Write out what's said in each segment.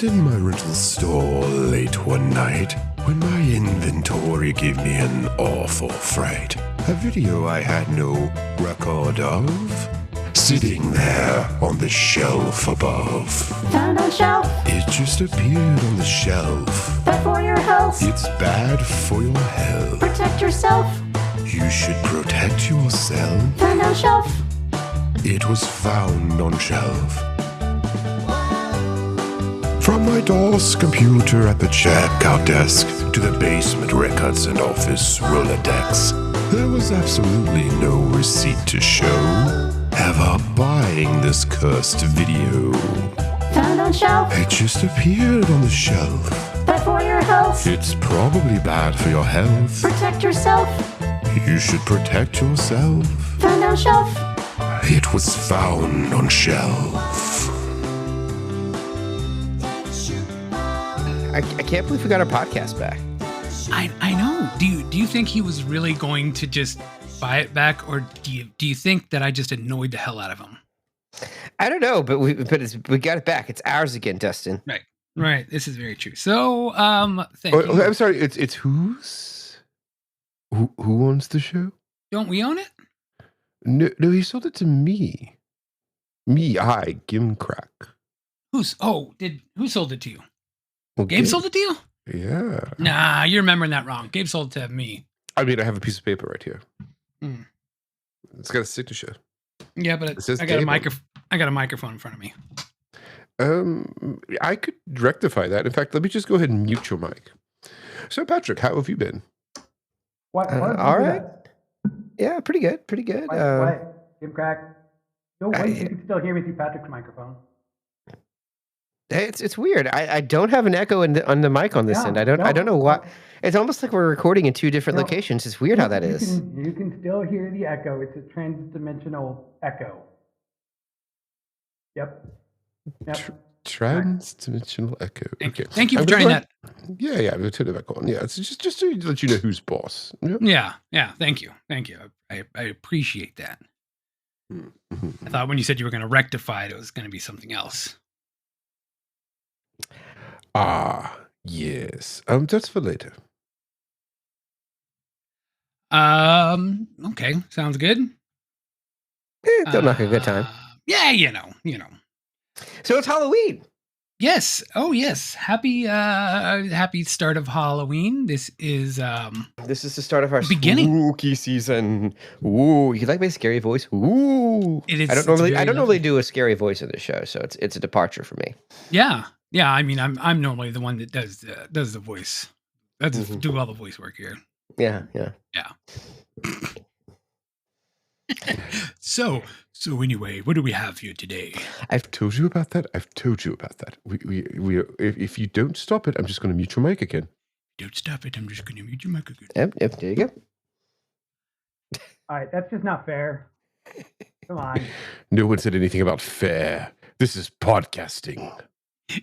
was in my rental store late one night when my inventory gave me an awful fright. A video I had no record of, sitting there on the shelf above. Found on shelf. It just appeared on the shelf. Bad for your health. It's bad for your health. Protect yourself. You should protect yourself. Found on shelf. It was found on shelf. From my DOS computer at the checkout desk to the basement records and office Rolodex, there was absolutely no receipt to show ever buying this cursed video. Found on shelf. It just appeared on the shelf. Bad for your health. It's probably bad for your health. Protect yourself. You should protect yourself. Found on shelf. It was found on shelf. I can't believe we got our podcast back. I know. Do you think he was really going to just buy it back, or do you think that I just annoyed the hell out of him? I don't know, but we got it back. It's ours again, Dustin. Right. This is very true. So, thank you. I'm sorry. It's whose? Who owns the show? Don't we own it? No, he sold it to me. I, Gimcrack. Who sold it to you? Well, Gabe sold it to you? Yeah. Nah, you're remembering that wrong. Gabe sold it to me. I mean, I have a piece of paper right here. Mm. It's got a signature. Yeah, but I got a microphone in front of me. I could rectify that. In fact, let me just go ahead and mute your mic. So, Patrick, how have you been? What all right. Yeah, pretty good. What? Jim Crack. No, wait, you can still hear me through Patrick's microphone. It's weird. I don't have an echo on the mic on this end. I don't know why. It's almost like we're recording in two different locations. It's weird how that is. You can still hear the echo. It's a transdimensional echo. Yep. Transdimensional echo. Okay. Thank you for turning that. Yeah, we'll turn it back on. Yeah, it's just to let you know who's boss. Yep. Yeah. Thank you. I appreciate that. Mm-hmm. I thought when you said you were going to rectify it was going to be something else. Ah, yes. That's for later. Okay, sounds good. Don't knock a good time. Yeah, you know. So it's Halloween. Yes. Oh, yes. Happy start of Halloween. This is the start of our beginning spooky season. Ooh, you like my scary voice? Ooh. It is. I don't normally do a scary voice in the show, so it's a departure for me. Yeah. I mean, I'm normally the one that does the voice. Do all the voice work here. Yeah. So anyway, what do we have here today? I've told you about that. We if you don't stop it, I'm just going to mute your mic again. Don't stop it. I'm just going to mute your mic again. Yep. There you go. All right, that's just not fair. Come on. No one said anything about fair. This is podcasting.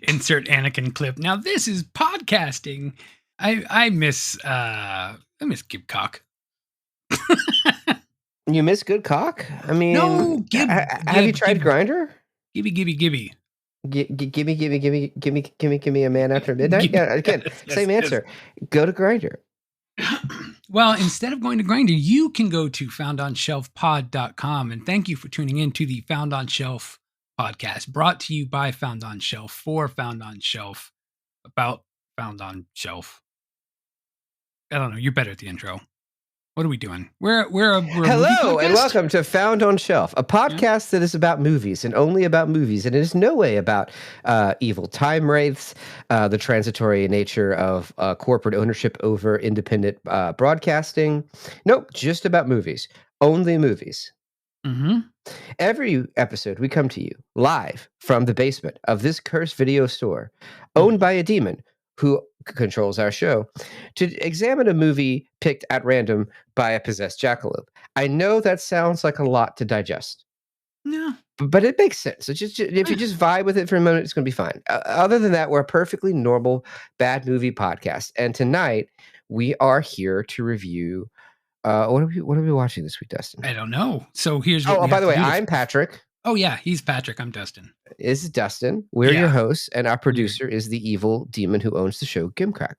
Insert Anakin clip. Now this is podcasting. I miss Gibcock. You miss good cock? I mean, no. Have you tried Grindr? Gibby. Give me a man after midnight. Yeah, again, same answer. Go to Grindr. Well, instead of going to Grindr, you can go to foundonshelfpod.com, and thank you for tuning in to the Found on Shelf podcast, brought to you by Found on Shelf, for Found on Shelf, about Found on Shelf. I don't know. You're better at the intro. What are we doing? We're Hello and welcome to Found on Shelf, a podcast that is about movies and only about movies, and it is no way about evil time wraiths, the transitory nature of corporate ownership over independent broadcasting. Nope, just about movies. Only movies. Mm-hmm. Every episode, we come to you live from the basement of this cursed video store, owned by a demon who controls our show, to examine a movie picked at random by a possessed jackalope. I know that sounds like a lot to digest. No. But it makes sense. It's just, if you just vibe with it for a moment, it's going to be fine. Other than that, we're a perfectly normal bad movie podcast. And tonight, we are here to review... What are we watching this week, Dustin? I don't know. So here's what by the way, I'm Patrick. Oh yeah, he's Patrick. I'm Dustin. This is Dustin. We're Yeah. your hosts, and our producer is the evil demon who owns the show, Gimcrack.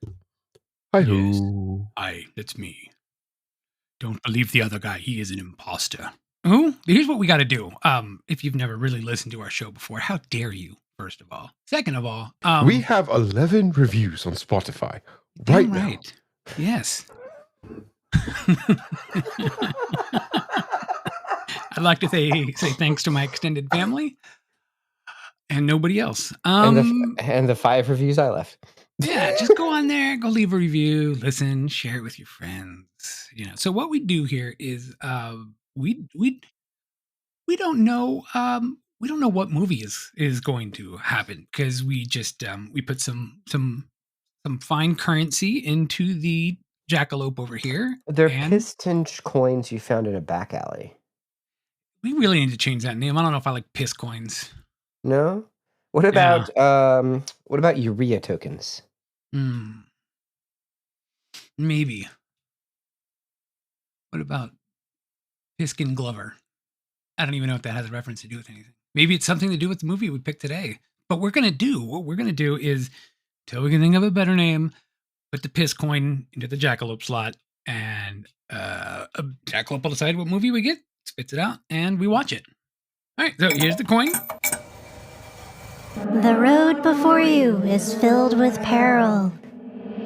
Hi-ho. That's me. Don't believe the other guy. He is an imposter. Who? Here's what we got to do. If you've never really listened to our show before, how dare you? First of all. Second of all, We have 11 reviews on Spotify damn now. right. Yes. I'd like to say thanks to my extended family and nobody else. And the 5 reviews I left. Yeah, just go on there, go leave a review, listen, share it with your friends. So what we do here is we don't know what movie is going to happen because we just we put some fine currency into the Jackalope over here. They're and piston coins you found in a back alley. we really need to change that name. I don't know if I like piss coins. No? What about urea tokens? Maybe. What about Piskin Glover? I don't even know if that has a reference to do with anything. Maybe it's something to do with the movie we picked today. But what we're gonna do is, till we can think of a better name, put the piss coin into the Jackalope slot, and a Jackalope will decide what movie we get, spits it out, and we watch it. All right, so here's the coin. The road before you is filled with peril.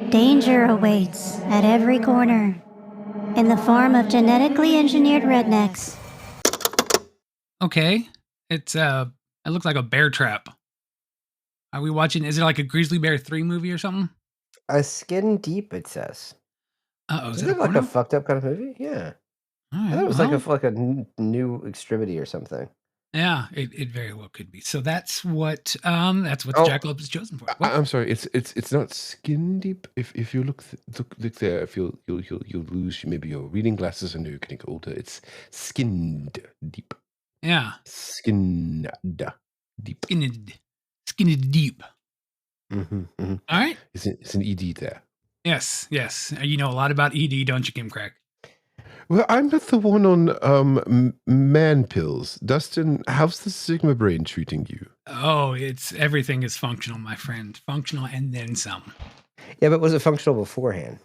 Danger awaits at every corner in the form of genetically engineered rednecks. Okay, it looks like a bear trap. Are we watching? Is it like a Grizzly Bear 3 movie or something? A Skin Deep, it says. Is Is it it like a fucked up kind of movie? Yeah. Right, I thought it was like a new extremity or something. Yeah, it very well could be. So that's what the Jackalope is chosen for. I'm sorry, it's not skin deep. If you look there, if you'll lose maybe your reading glasses and you're getting older. It's skinned deep. Yeah, Skinned deep. Skinned deep. Mm-hmm. All right. It's an ed there. Yes. You know a lot about ED, don't you, Gimcrack? Well, I'm not the one on man pills. Dustin, how's the Sigma brain treating you? Oh, everything is functional, my friend. Functional and then some. Yeah, but was it functional beforehand?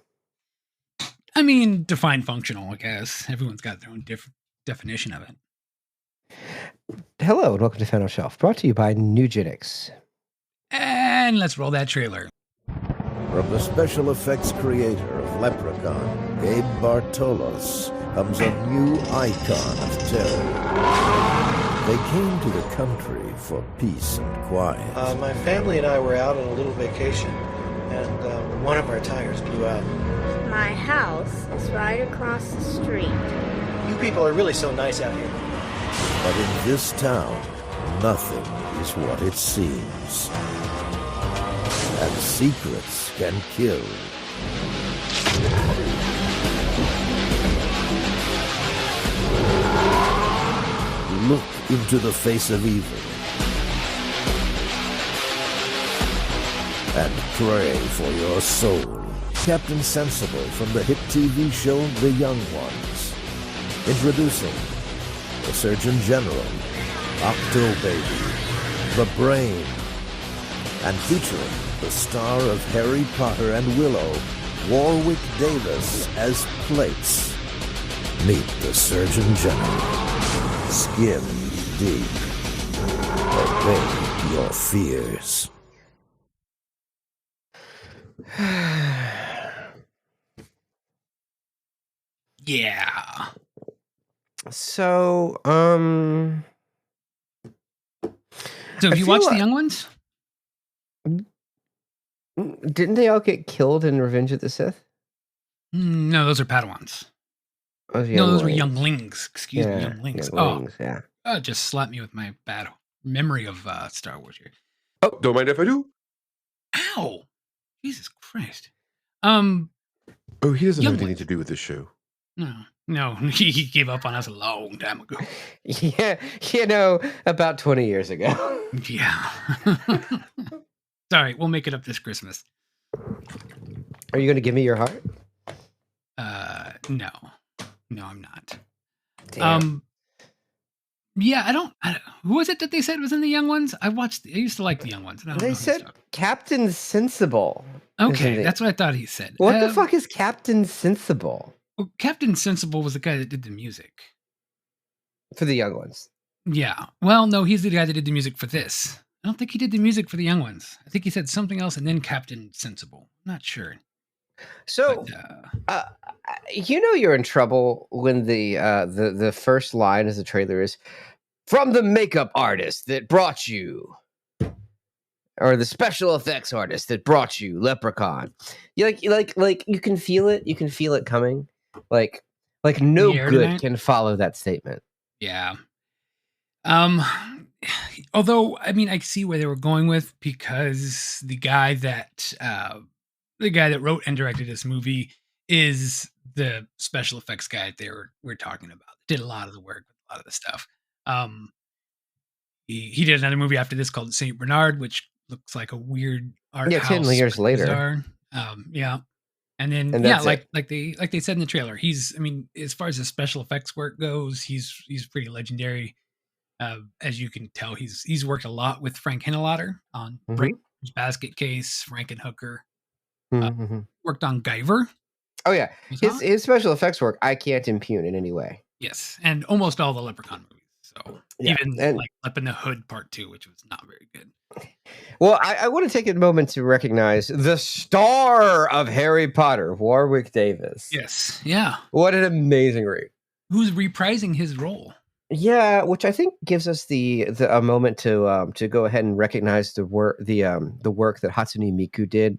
I mean, define functional, I guess. Everyone's got their own definition of it. Hello and welcome to Found on Shelf, brought to you by Nugenics. And let's roll that trailer. From the special effects creator of Leprechaun, Gabe Bartolos, comes a new icon of terror. They came to the country for peace and quiet. My family and I were out on a little vacation, and one of our tires blew out. My house is right across the street. You people are really so nice out here. But in this town, nothing is what it seems. And secrets can kill. Look into the face of evil and pray for your soul. Captain Sensible from the hit TV show The Young Ones. Introducing the Surgeon General, Octobaby, The Brain, and featuring the star of Harry Potter and Willow, Warwick Davis as Plates. Meet the Surgeon General. Skin deep. Obey your fears. Yeah. So, So have I you feel watched The like- Young Ones? didn't they all get killed in Revenge of the Sith? No, those are Padawans. Those No, those were younglings. younglings. Excuse me, younglings. Younglings, yeah. Just slapped me with my bad memory of Star Wars here. Oh, don't mind if I do. Ow! Jesus Christ. Oh, he doesn't have anything Younglings. to do with this show. No, he gave up on us a long time ago. Yeah, about 20 years ago. Yeah. Sorry, we'll make it up this Christmas. Are you going to give me your heart? No, I'm not. Damn. Yeah, who was it that they said was in the Young Ones? I used to like the Young Ones. And I don't know They who's said talking. Captain Sensible. Okay, that's what I thought he said. What the fuck is Captain Sensible? Well, Captain Sensible was the guy that did the music. For the Young Ones. Yeah. Well, no, he's the guy that did the music for this. I don't think he did the music for the Young Ones. I think he said something else and then Captain Sensible. I'm not sure. So, you're in trouble when the first line of the trailer is from the makeup artist that brought you, or the special effects artist that brought you Leprechaun. You you can feel it. You can feel it coming. Like no good tonight? can follow that statement. Yeah. Although I mean, I see where they were going with, because the guy that wrote and directed this movie is the special effects guy that we're talking about. Did a lot of the work, a lot of the stuff. He did another movie after this called Saint Bernard, which looks like a weird art house. 10 years later. Bizarre. Yeah. And then like they said in the trailer, he's, I mean, as far as the special effects work goes, he's pretty legendary. As you can tell, he's worked a lot with Frank Henenlotter on Break, Basket Case, Frankenhooker. Worked on Guyver. Oh yeah, his special effects work I can't impugn in any way. Yes, and almost all the Leprechaun movies. So Yeah, even like Lep in the Hood Part 2, which was not very good. Well, I want to take a moment to recognize the star of Harry Potter, Warwick Davis. Yes, yeah. What an amazing read. Who's reprising his role? Yeah, which I think gives us a moment to go ahead and recognize the work that Hatsune Miku did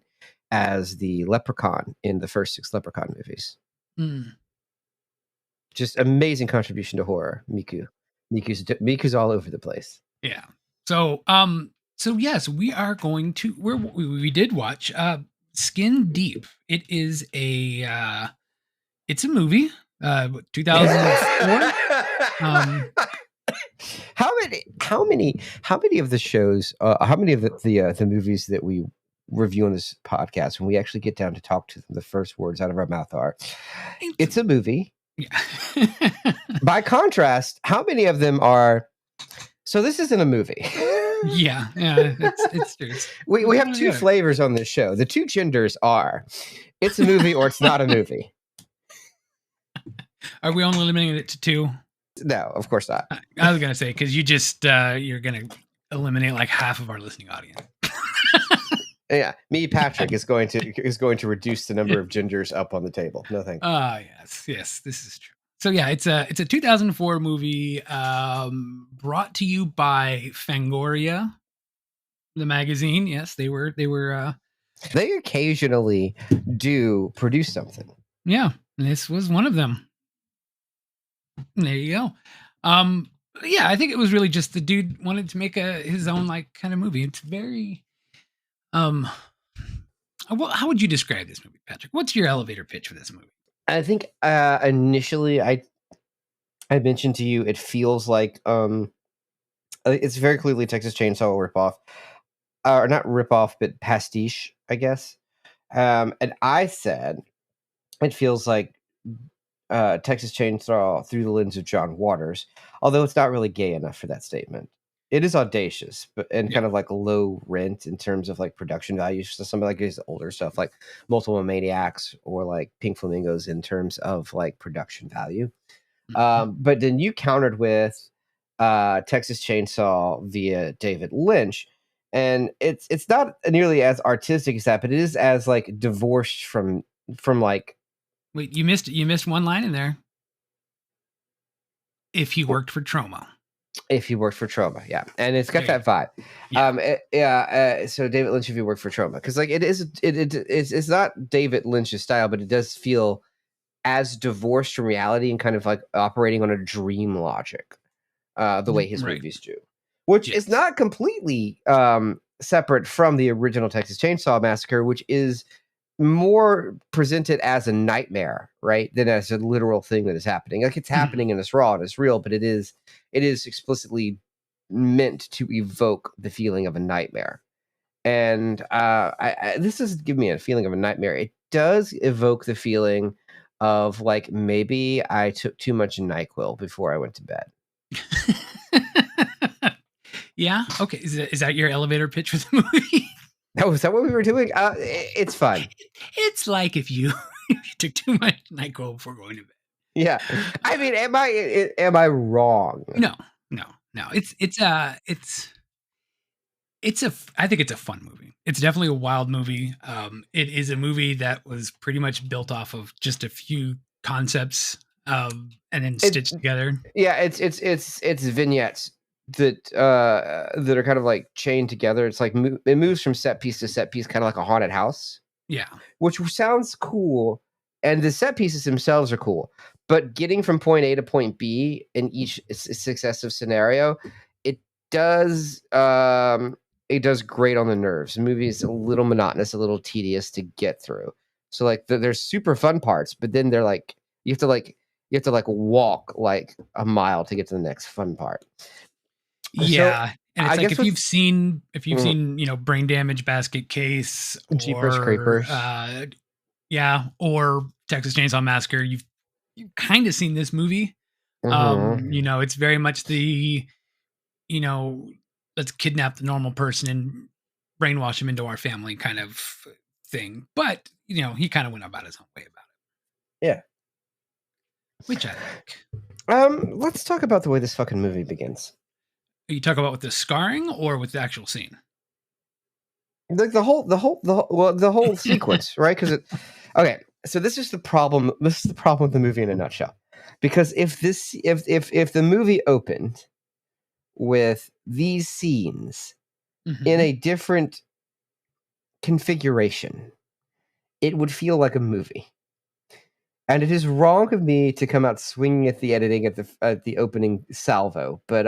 as the Leprechaun in the first 6 Leprechaun movies. Just amazing contribution to horror, Miku. Miku's all over the place. Yeah. So yes, we are going to we did watch Skin Deep. It is it's a movie, 2004. How many of the shows, how many of the movies that we review on this podcast, when we actually get down to talk to them, the first words out of our mouth are, it's a movie. Yeah. By contrast, how many of them are, so this isn't a movie? Yeah, it's true. We have 2 flavors on this show. The 2 genders are, it's a movie or it's not a movie. Are we only limiting it to 2? No, of course not. I was gonna say, because you just you're gonna eliminate like half of our listening audience. Yeah, me, Patrick, is going to reduce the number of gingers up on the table. No thank you. Yes, this is true. So yeah, it's a 2004 movie, brought to you by Fangoria, the magazine. Yes, they were. They occasionally do produce something. Yeah, and this was one of them. There you go. Yeah, I think it was really just the dude wanted to make his own like kind of movie. It's very well, how would you describe this movie, Patrick? What's your elevator pitch for this movie? I think initially I mentioned to you it feels like it's very clearly Texas Chainsaw ripoff, or not ripoff, but pastiche, I guess. And I said it feels like Texas Chainsaw through the lens of John Waters, although it's not really gay enough for that statement. It is audacious, and kind of like low rent in terms of like production values. So some of like his older stuff, like Multiple Maniacs or like Pink Flamingos, in terms of like production value. But then you countered with Texas Chainsaw via David Lynch, and it's not nearly as artistic as that, but it is as like divorced from like. Wait, you missed one line in there. If he worked for Troma. If he worked for Troma, yeah, and it's got that vibe. Yeah. So David Lynch, if he worked for Troma, because like it's not David Lynch's style, but it does feel as divorced from reality and kind of like operating on a dream logic, the way his movies do, which is not completely separate from the original Texas Chainsaw Massacre, which is more presented as a nightmare, right, than as a literal thing that is happening. Like it's happening and it's raw and it's real, but it is explicitly meant to evoke the feeling of a nightmare. And this doesn't give me a feeling of a nightmare. It does evoke the feeling of like maybe I took too much NyQuil before I went to bed. Yeah. Okay. Is that your elevator pitch for the movie? Oh, is that what we were doing? It's fun. It's like if you took too much NyQuil before going to bed. Yeah. I mean, am I wrong? No. I think it's a fun movie. It's definitely a wild movie. It is a movie that was pretty much built off of just a few concepts, and then stitched together. Yeah, it's vignettes that are kind of like chained together. It's like it moves from set piece to set piece, kind of like a haunted house. Yeah, which sounds cool, and the set pieces themselves are cool. But getting from point A to point B in each successive scenario, it does great on the nerves. The movie is a little monotonous, a little tedious to get through. So like there's super fun parts, but then they're like you have to walk like a mile to get to the next fun part. Yeah. So, and it's like if you've seen Brain Damage Basket Case, Jeepers Creepers, or Texas Chainsaw Massacre, you've kind of seen this movie. It's very much the let's kidnap the normal person and brainwash him into our family kind of thing. But he kind of went about his own way about it. Yeah, which I like. Let's talk about the way this fucking movie begins. You talk about with the scarring or with the actual scene? Like the whole sequence, right? Because okay, so this is the problem. This is the problem with the movie in a nutshell. Because if the movie opened with these scenes in a different configuration, it would feel like a movie. And it is wrong of me to come out swinging at the editing at the opening salvo, but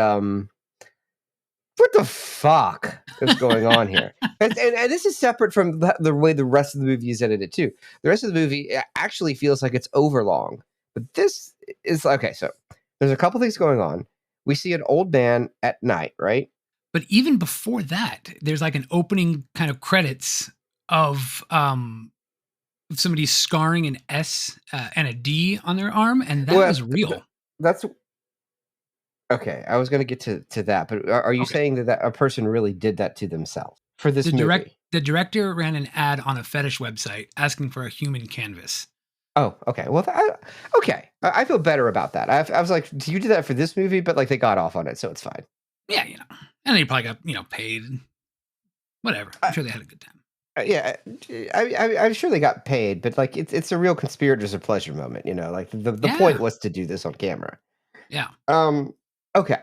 what the fuck is going on here? And this is separate from the way the rest of the movie is edited too. The rest of the movie actually feels like it's overlong, but this is okay. So there's a couple things going on. We see an old man at night, right? But even before that, there's like an opening kind of credits of somebody scarring an S and a D on their arm, and that was real. That's okay. I was going to get to that, but are you saying that a person really did that to themselves for this movie? The director ran an ad on a fetish website asking for a human canvas. Oh, okay. Well, okay. I feel better about that. I was like, do you do that for this movie? But like they got off on it, so it's fine. Yeah, and they probably got paid. Whatever. I'm sure they had a good time. Yeah, I'm sure they got paid, but like it's a real conspirators of pleasure moment. Like the point was to do this on camera. Yeah. Okay.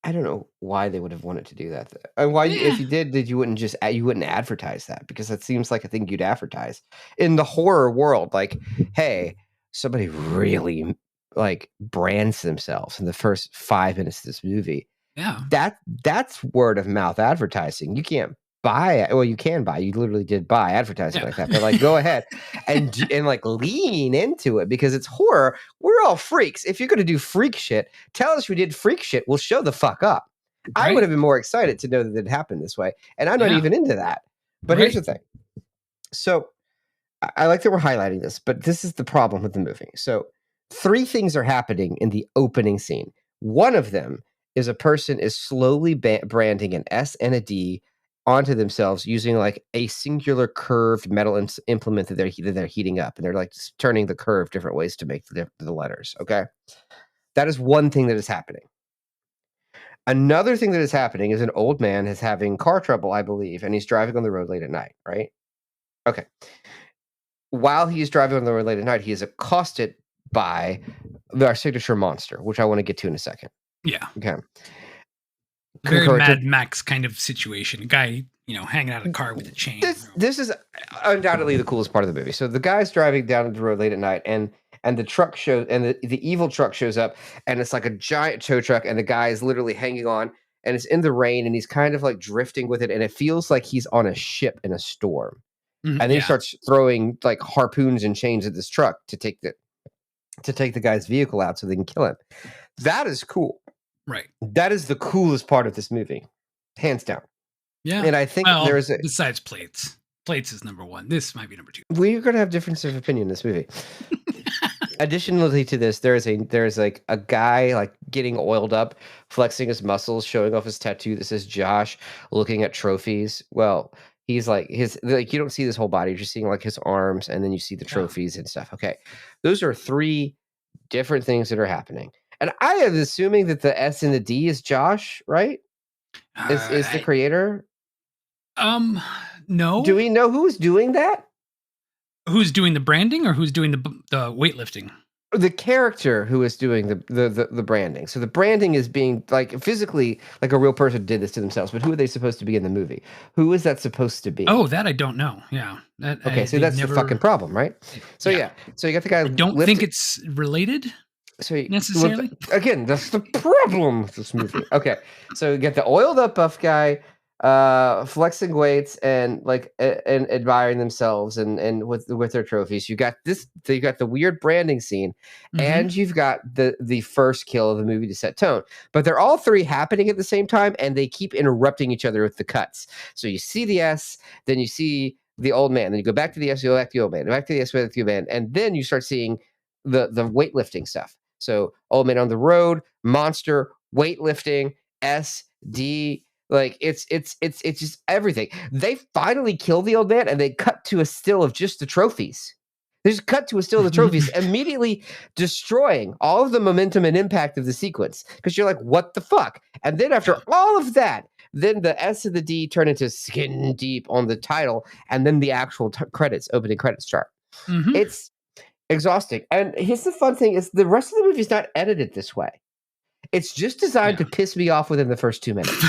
I don't know why they would have wanted to do that. And why, if you did you wouldn't advertise that, because that seems like a thing you'd advertise in the horror world. Like, hey, somebody really like brands themselves in the first 5 minutes of this movie. Yeah, that's word of mouth advertising. You can't buy it. Well, you can buy. You literally did buy advertising like that. But like, go ahead and like lean into it, because it's horror. We're all freaks. If you're going to do freak shit, tell us we did freak shit. We'll show the fuck up. Right. I would have been more excited to know that it happened this way. And I'm not even into that. But here's the thing. So I like that we're highlighting this, but this is the problem with the movie. So 3 things are happening in the opening scene. One of them is a person is slowly branding an S and a D onto themselves using like a singular curved metal implement that they're heating up, and they're like turning the curve different ways to make the letters. Okay, that is one thing that is happening. Another thing that is happening is an old man is having car trouble, I believe, and he's driving on the road late at night. Right? Okay. While he's driving on the road late at night, he is accosted by our signature monster, which I want to get to in a second. Yeah. Okay. Very Mad Max kind of situation. A guy, hanging out of a car with a chain. This is undoubtedly the coolest part of the movie. So the guy's driving down the road late at night, and the truck shows, and the evil truck shows up, and it's like a giant tow truck, and the guy is literally hanging on, and it's in the rain, and he's kind of like drifting with it, and it feels like he's on a ship in a storm. And then he starts throwing like harpoons and chains at this truck to take the guy's vehicle out so they can kill him. That is cool. Right. That is the coolest part of this movie, hands down. Yeah. And I think besides plates is number 1. This might be number 2. We're going to have difference of opinion in this movie. Additionally to this, there's like a guy like getting oiled up, flexing his muscles, showing off his tattoo that says Josh, looking at trophies. Well, he's like you don't see this whole body, you're just seeing like his arms, and then you see the trophies and stuff. Okay. Those are 3 different things that are happening. And I am assuming that the S and the D is Josh, right? Is the creator? No. Do we know who's doing that? Who's doing the branding or who's doing the weightlifting? The character who is doing the branding. So the branding is being like physically like a real person did this to themselves, but who are they supposed to be in the movie? Who is that supposed to be? Oh, that I don't know. Yeah. So that's the fucking problem, right? So yeah. So you got the guy. I don't think it's related. So necessarily. Again, that's the problem with this movie. Okay. So you get the oiled up buff guy flexing weights and like and admiring themselves and with their trophies. You got the weird branding scene, and you've got the first kill of the movie to set tone. But they're all 3 happening at the same time, and they keep interrupting each other with the cuts. So you see the S, then you see the old man, then you go back to the S, you go back to the old man, back to the S, back to the old man, and then you start seeing the weightlifting stuff. So old man on the road, monster, weightlifting, S, D. Like it's just everything. They finally kill the old man, and they cut to a still of just the trophies. They just cut to a still of the trophies, immediately destroying all of the momentum and impact of the sequence. Because you're like, what the fuck? And then after all of that, then the S and the D turn into skin deep on the title, and then the actual opening credits chart. It's exhausting. And here's the fun thing: is the rest of the movie is not edited this way. It's just designed to piss me off within the first 2 minutes.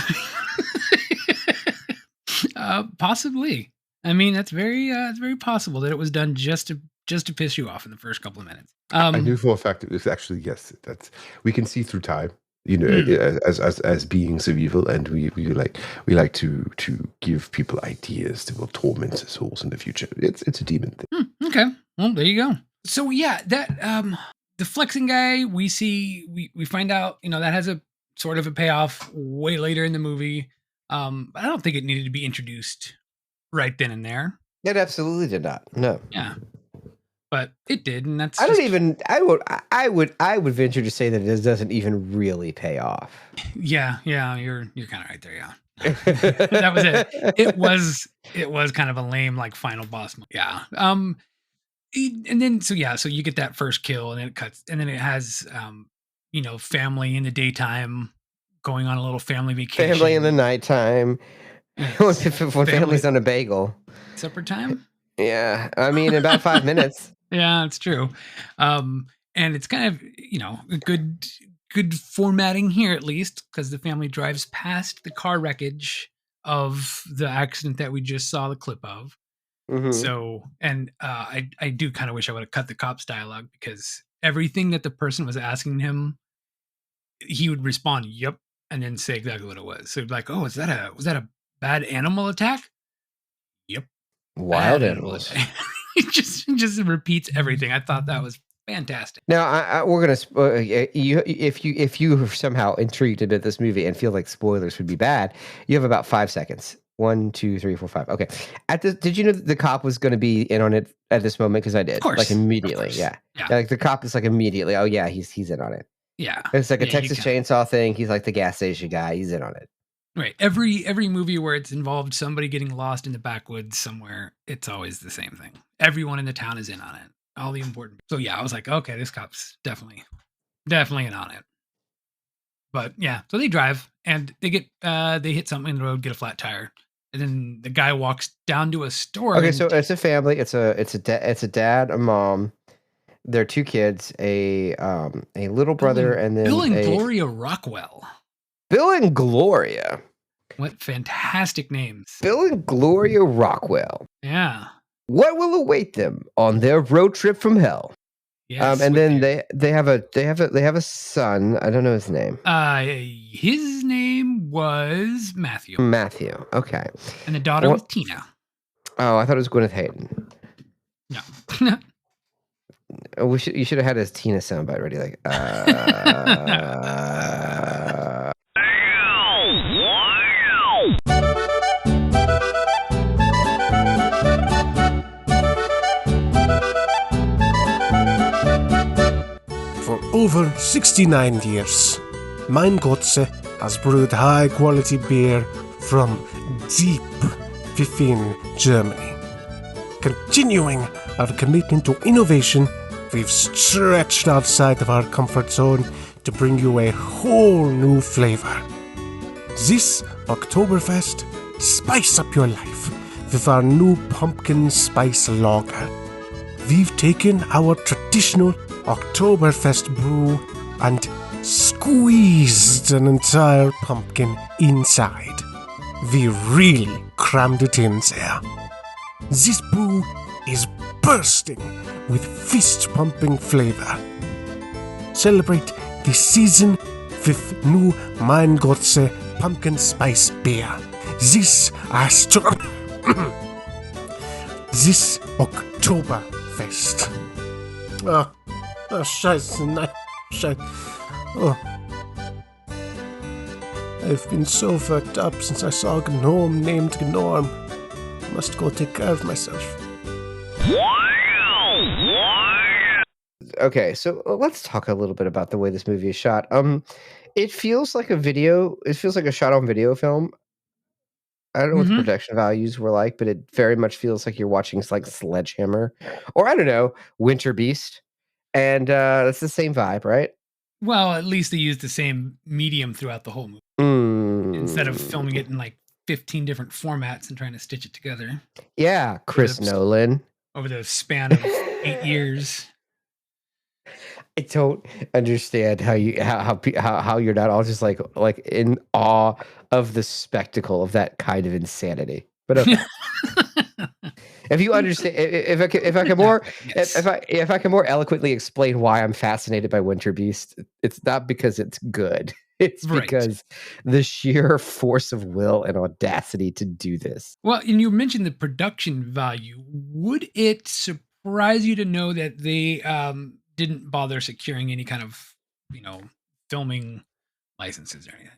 Possibly. I mean, it's very possible that it was done just to piss you off in the first couple of minutes. I knew for a fact it was actually, yes, that's, we can see through time, you know, as beings of evil, and we like to give people ideas that will torment their souls in the future. It's a demon thing. Okay, well, there you go. So yeah, that the flexing guy, we find out, you know, that has a sort of a payoff way later in the movie. I don't think it needed to be introduced right then and there. It absolutely did not. No. Yeah. But it did, and that's. I would venture to say that it doesn't even really pay off. Yeah, you're kind of right there. Yeah, that was it. It was kind of a lame like final boss. Yeah. And then so you get that first kill, and then it cuts, and then it has family in the daytime going on a little family vacation. Family in the nighttime. When family's on a bagel. Supper time. Yeah, I mean about 5 minutes. Yeah, it's true. And it's kind of, a good formatting here, at least, because the family drives past the car wreckage of the accident that we just saw the clip of. Mm-hmm. So, and I do kind of wish I would have cut the cop's dialogue, because everything that the person was asking him, he would respond, "Yep," and then say exactly what it was. So like, "Oh, was that a bad animal attack?" Yep. Wild animals. It just repeats everything. I thought that was fantastic. Now, we're gonna if you are somehow intrigued into this movie and feel like spoilers would be bad, you have about 5 seconds. 1, 2, 3, 4, 5. Okay. Did you know that the cop was going to be in on it at this moment? Because I did. Of course. Like immediately. Yeah. Like the cop is like immediately. Oh yeah, he's in on it. Yeah. It's like a Texas Chainsaw thing. He's like the gas station guy. He's in on it. Right. Every movie where it's involved somebody getting lost in the backwoods somewhere, it's always the same thing. Everyone in the town is in on it. All the important. So yeah, I was like, okay, this cop's definitely in on it. But yeah, so they drive and they hit something in the road, get a flat tire, and then the guy walks down to a store. Okay, so it's a family. It's a dad, a mom, their 2 kids, a little brother, and then Bill and Gloria Rockwell. Bill and Gloria. What fantastic names. Bill and Gloria Rockwell. Yeah. What will await them on their road trip from hell? Yes, and then they have a son. I don't know his name. His name was Matthew. Matthew. Okay. And the daughter was Tina. Oh, I thought it was Gwyneth Hayden. No. You should have had his Tina soundbite ready. Like. over 69 years, Mein Gotze has brewed high-quality beer from deep within Germany. Continuing our commitment to innovation, we've stretched outside of our comfort zone to bring you a whole new flavor. This Oktoberfest, spice up your life with our new pumpkin spice lager. We've taken our traditional Oktoberfest brew and squeezed an entire pumpkin inside. We really crammed it in there. This brew is bursting with fist-pumping flavor. Celebrate the season with new Mein Gotze pumpkin spice beer. This Oktoberfest. Scheiße, nein, Scheiße. Oh. I've been so fucked up since I saw a gnome named Gnorm. Must go take care of myself. Okay, so let's talk a little bit about the way this movie is shot. It feels like a video. It feels like a shot-on-video film. I don't know what the production values were like, but it very much feels like you're watching like Sledgehammer, or I don't know, Winter Beast, and it's the same vibe, right? Well, at least they used the same medium throughout the whole movie instead of filming it in like 15 different formats and trying to stitch it together. Yeah, Chris Nolan. Over the span of 8 years. I don't understand how you're not all just like in awe of the spectacle of that kind of insanity. But okay. If you understand, if I can more eloquently explain why I'm fascinated by Winter Beast, it's not because it's good. It's because the sheer force of will and audacity to do this. Well, and you mentioned the production value. Would it surprise you to know that they didn't bother securing any kind of, filming licenses or anything?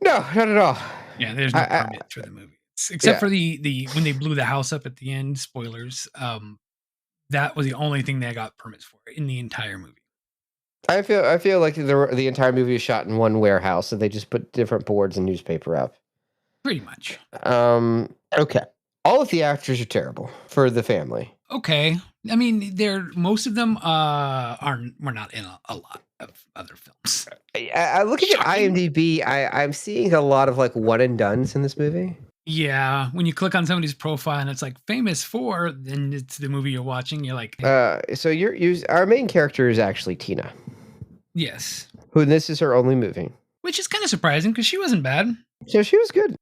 No, not at all. Yeah, there's no permit for the movie. Except for the when they blew the house up at the end, spoilers, that was the only thing they got permits for in the entire movie. I feel like the entire movie is shot in one warehouse, and they just put different boards and newspaper up. Pretty much. Okay. All of the actors are terrible for the family. Okay. I mean, most of them were not in a lot of other films. Looking at IMDb, I'm seeing a lot of like one and dones in this movie. Yeah, when you click on somebody's profile and it's like famous for, then it's the movie you're watching. You're like, so our main character is actually Tina. Yes. Who this is her only movie. Which is kind of surprising because she wasn't bad. So she was good.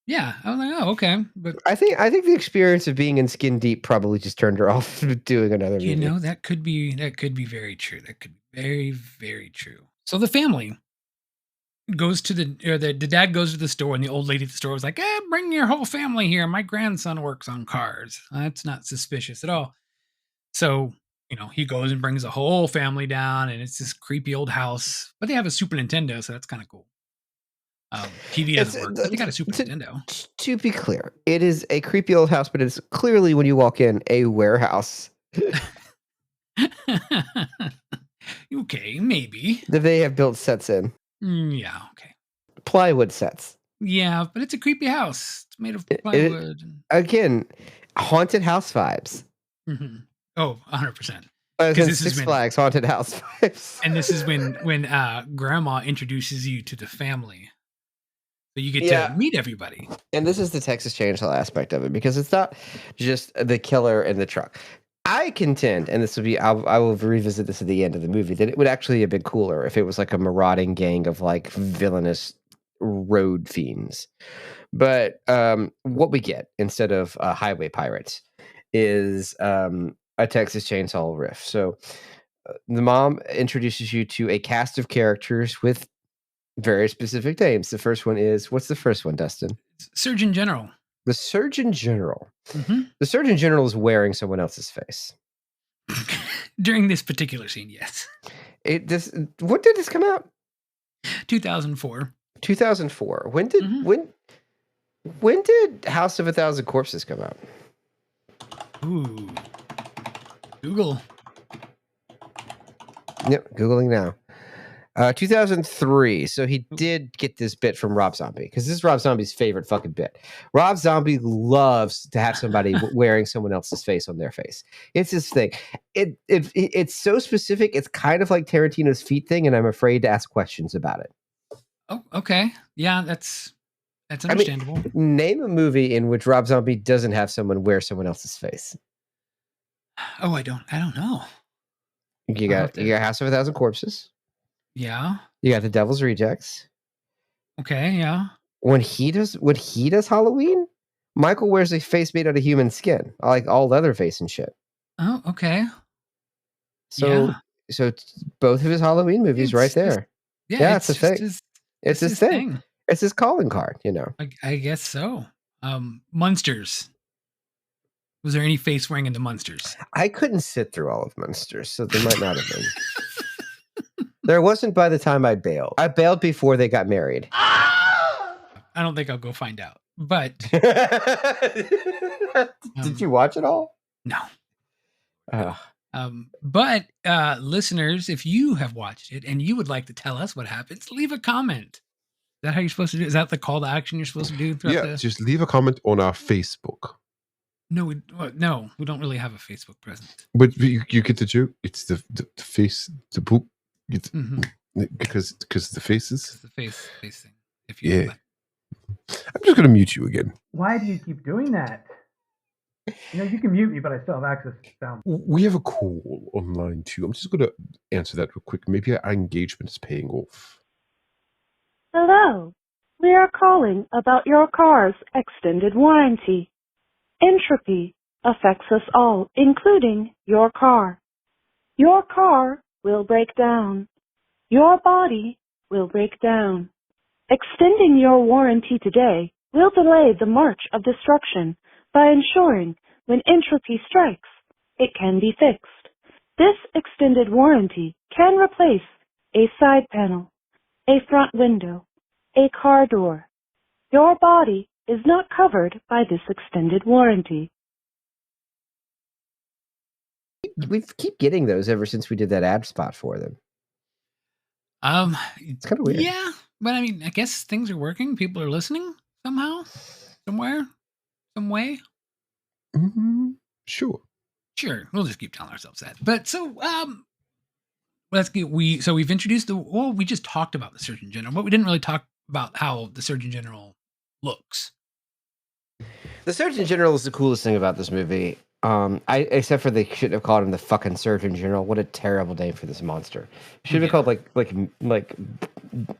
Yeah, I was like, oh, okay. But I think the experience of being in Skin Deep probably just turned her off doing another movie. That could be very true. That could be very, very true. So the family goes to the dad goes to the store, and the old lady at the store was like, bring your whole family here. My grandson works on cars. That's not suspicious at all. So, he goes and brings the whole family down, and it's this creepy old house, but they have a Super Nintendo, so that's kind of cool. TV doesn't work, but they got a Super Nintendo. To be clear, it is a creepy old house, but it's clearly, when you walk in, a warehouse. Okay, maybe. That they have built sets in. Yeah, okay. Plywood sets. Yeah, but it's a creepy house. It's made of plywood. Again, haunted house vibes. Mm-hmm. Oh, 100%. This Six Flags haunted house vibes. And this is when grandma introduces you to the family. So you get to meet everybody. And this is the Texas Chainsaw aspect of it, because it's not just the killer in the truck. I contend, and this will be, I will revisit this at the end of the movie, that it would actually have been cooler if it was like a marauding gang of like villainous road fiends. But what we get instead of highway pirates is a Texas Chainsaw riff. So the mom introduces you to a cast of characters with very specific names. The first one is, what's the first one, Dustin? Surgeon General. The Surgeon General. Mm-hmm. The Surgeon General is wearing someone else's face. During this particular scene, yes. What did this come out? 2004. 2004. When did House of a Thousand Corpses come out? Ooh. Google. Yep, Googling now. 2003. So he did get this bit from Rob Zombie because this is Rob Zombie's favorite fucking bit. Rob Zombie loves to have somebody wearing someone else's face on their face. It's his thing. It's so specific. It's kind of like Tarantino's feet thing, and I'm afraid to ask questions about it. Oh, okay. Yeah, that's understandable. I mean, name a movie in which Rob Zombie doesn't have someone wear someone else's face. Oh, I don't know. You got House of a Thousand Corpses. Yeah. You got The Devil's Rejects. Okay, yeah. When he does Halloween, Michael wears a face made out of human skin, like all leather face and shit. Oh, okay. So both of his Halloween movies right there. It's a thing. It's his thing. It's his calling card, you know. I guess so. Munsters. Was there any face wearing in the Munsters? I couldn't sit through all of Munsters, so there might not have been. There wasn't by the time I bailed. I bailed before they got married. I don't think I'll go find out. But did you watch it all? No. But listeners, if you have watched it and you would like to tell us what happens, leave a comment. Is that how you're supposed to do? Is that the call to action you're supposed to do? Just leave a comment on our Facebook. No, we don't really have a Facebook presence. But you get the joke. It's the face, the book. Because the faces. It's the face thing. If you I'm just gonna mute you again. Why do you keep doing that? You know, you can mute me, but I still have access to sound. We have a call online too. I'm just gonna answer that real quick. Maybe our engagement is paying off. Hello. We are calling about your car's extended warranty. Entropy affects us all, including your car. Your car will break down. Your body will break down. Extending your warranty today will delay the march of destruction by ensuring when entropy strikes, it can be fixed. This extended warranty can replace a side panel, a front window, a car door. Your body is not covered by this extended warranty. We keep getting those ever since we did that ad spot for them. It's kind of weird. Yeah, but I mean, I guess things are working. People are listening somehow, somewhere, some way. Sure. We'll just keep telling ourselves that. But so, we've introduced we just talked about the Surgeon General, but we didn't really talk about how the Surgeon General looks. The Surgeon General is the coolest thing about this movie. Except for they shouldn't have called him the fucking Surgeon General. What a terrible name for this monster. Should have been called like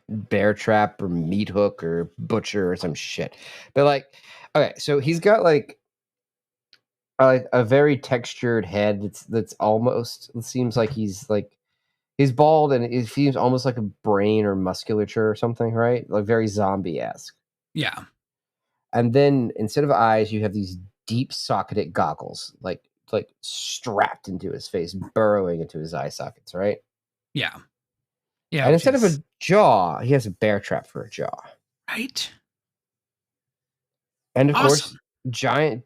Bear Trap or Meat Hook or Butcher or some shit. But okay, so he's got like a very textured head. That's almost, it seems like he's bald and it seems almost like a brain or musculature or something, right? Like very zombie-esque. Yeah. And then instead of eyes, you have these deep socketed goggles, like strapped into his face, burrowing into his eye sockets, right? Yeah. And instead of a jaw, he has a bear trap for a jaw. Right. And of course, giant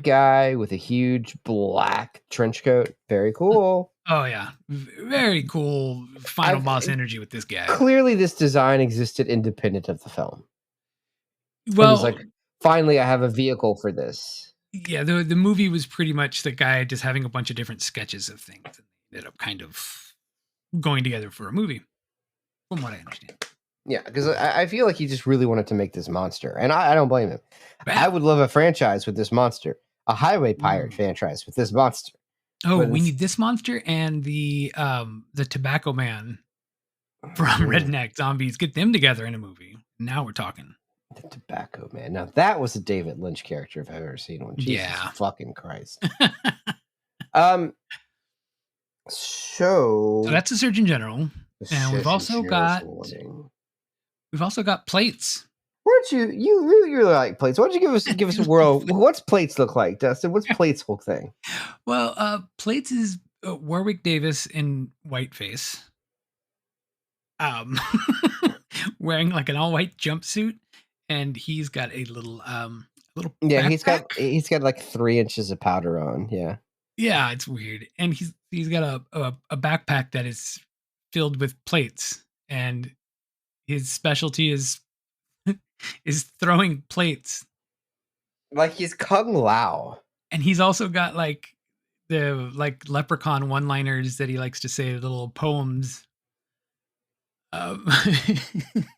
guy with a huge black trench coat. Very cool. Oh yeah. Very cool final boss energy with this guy. Clearly this design existed independent of the film. Well, he's like, finally I have a vehicle for this. Yeah, the movie was pretty much the guy just having a bunch of different sketches of things and ended up kind of going together for a movie, from what I understand. Yeah, because I feel like he just really wanted to make this monster, and I don't blame him. I would love a franchise with this monster, a highway pirate franchise with this monster. Oh, we need this monster and the Tobacco Man from Redneck Zombies. Get them together in a movie. Now we're talking. The Tobacco Man. Now that was a David Lynch character if I've ever seen one. Jesus fucking Christ. So that's the Surgeon General, and we've also got plates. Why don't you really like plates? Why don't you give us a world? What's plates look like, Dustin? What's plates whole thing? Well, plates is Warwick Davis in whiteface, wearing like an all white jumpsuit. And he's got a little backpack. he's got like 3 inches of powder on. Yeah, it's weird. And he's got a backpack that is filled with plates, and his specialty is throwing plates. Like he's Kung Lao. And he's also got like the leprechaun one-liners that he likes to say, little poems.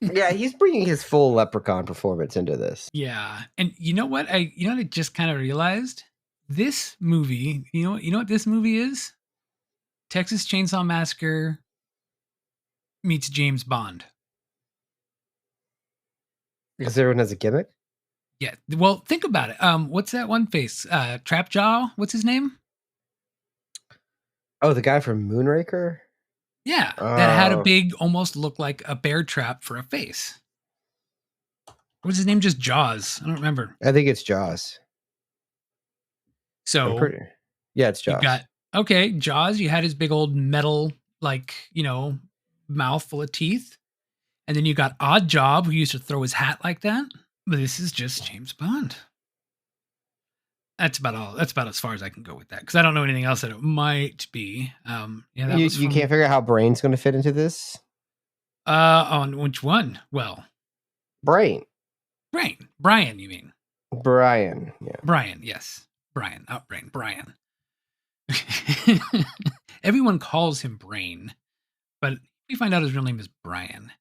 Yeah, he's bringing his full leprechaun performance into this. Yeah. And you know what I just kind of realized? This movie, you know what this movie is? Texas Chainsaw Massacre meets James Bond. Because everyone has a gimmick? Yeah. Well, think about it. What's that one face? Trapjaw? What's his name? Oh, the guy from Moonraker? Yeah. That had a big, almost looked like a bear trap for a face. What's his name? Just Jaws. I don't remember. I think it's Jaws. So yeah, it's Jaws. You got Jaws. You had his big old metal, mouth full of teeth. And then you got Odd Job, who used to throw his hat like that. But this is just James Bond. That's about all. That's about as far as I can go with that, because I don't know anything else that it might be. You can't figure out how Brain's going to fit into this? On which one? Well, Brian, you mean? Brian, yeah. Brian, yes. Brian, not Brain. Brian. Everyone calls him Brain, but we find out his real name is Brian.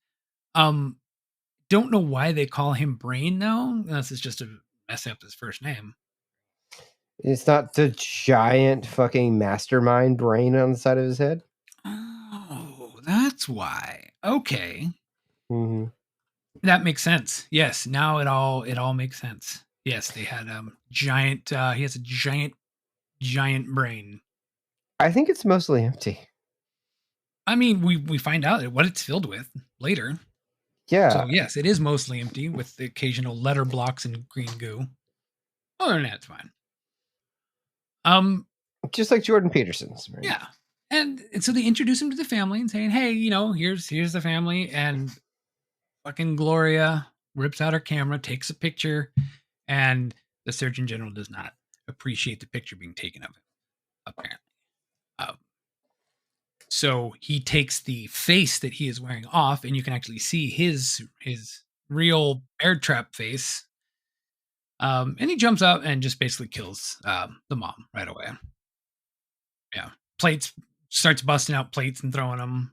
Don't know why they call him Brain though, unless it's just to mess up his first name. It's not the giant fucking mastermind brain on the side of his head? Oh, that's why. Okay. Mm-hmm. That makes sense. Yes, now it all makes sense. Yes, they had giant he has a giant brain. I think it's mostly empty. I mean, we find out what it's filled with later. Yeah. So yes, it is mostly empty with the occasional letter blocks and green goo. Other than that, it's fine. Just like Jordan Peterson's. Right? Yeah. And so they introduce him to the family and saying, hey, here's the family. And fucking Gloria rips out her camera, takes a picture, and the Surgeon General does not appreciate the picture being taken of him, apparently. So he takes the face that he is wearing off, and you can actually see his real bear trap face. And he jumps up and just basically kills the mom right away. Yeah. Starts busting out plates and throwing them.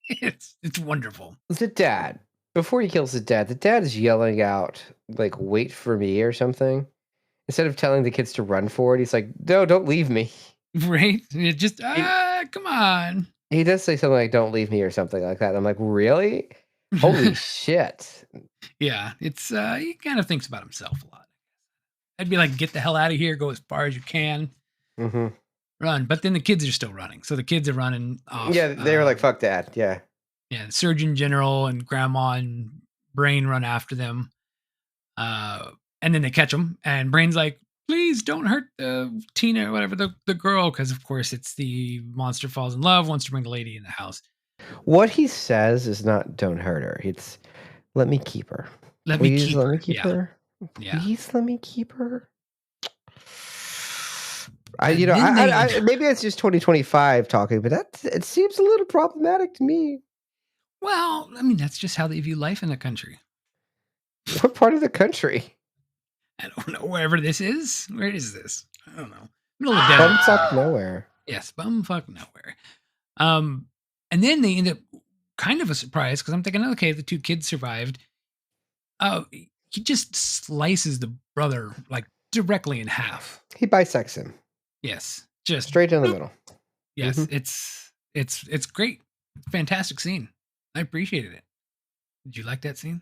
It's wonderful. The dad, before he kills the dad is yelling out, like, wait for me or something. Instead of telling the kids to run for it, he's like, no, don't leave me. Right? It just, come on. He does say something like, don't leave me or something like that. I'm like, really? Holy shit. Yeah, it's he kind of thinks about himself a lot. I'd be like, get the hell out of here, go as far as you can. Mm-hmm. Run. But then the kids are still running. So the kids are running off. Yeah, they were like, fuck dad. Yeah. Yeah, Surgeon General and Grandma and Brain run after them. And then they catch them. And Brain's like, please don't hurt Tina or whatever, the girl. Because, of course, it's the monster falls in love, wants to bring the lady in the house. What he says is not don't hurt her. It's let me keep her. Let me keep her. Yeah. Please let me keep her. Maybe it's just 2025 talking, but it seems a little problematic to me. Well, I mean, that's just how they view life in the country. What part of the country? I don't know. Wherever this is. Where is this? I don't know. Middle of the desert. Bumfuck nowhere. Yes, bumfuck nowhere. And then they end up kind of a surprise because I'm thinking, okay, the two kids survived. He just slices the brother like directly in half. He bisects him. Yes, just straight in the middle. Yes, it's great, fantastic scene. I appreciated it. Did you like that scene?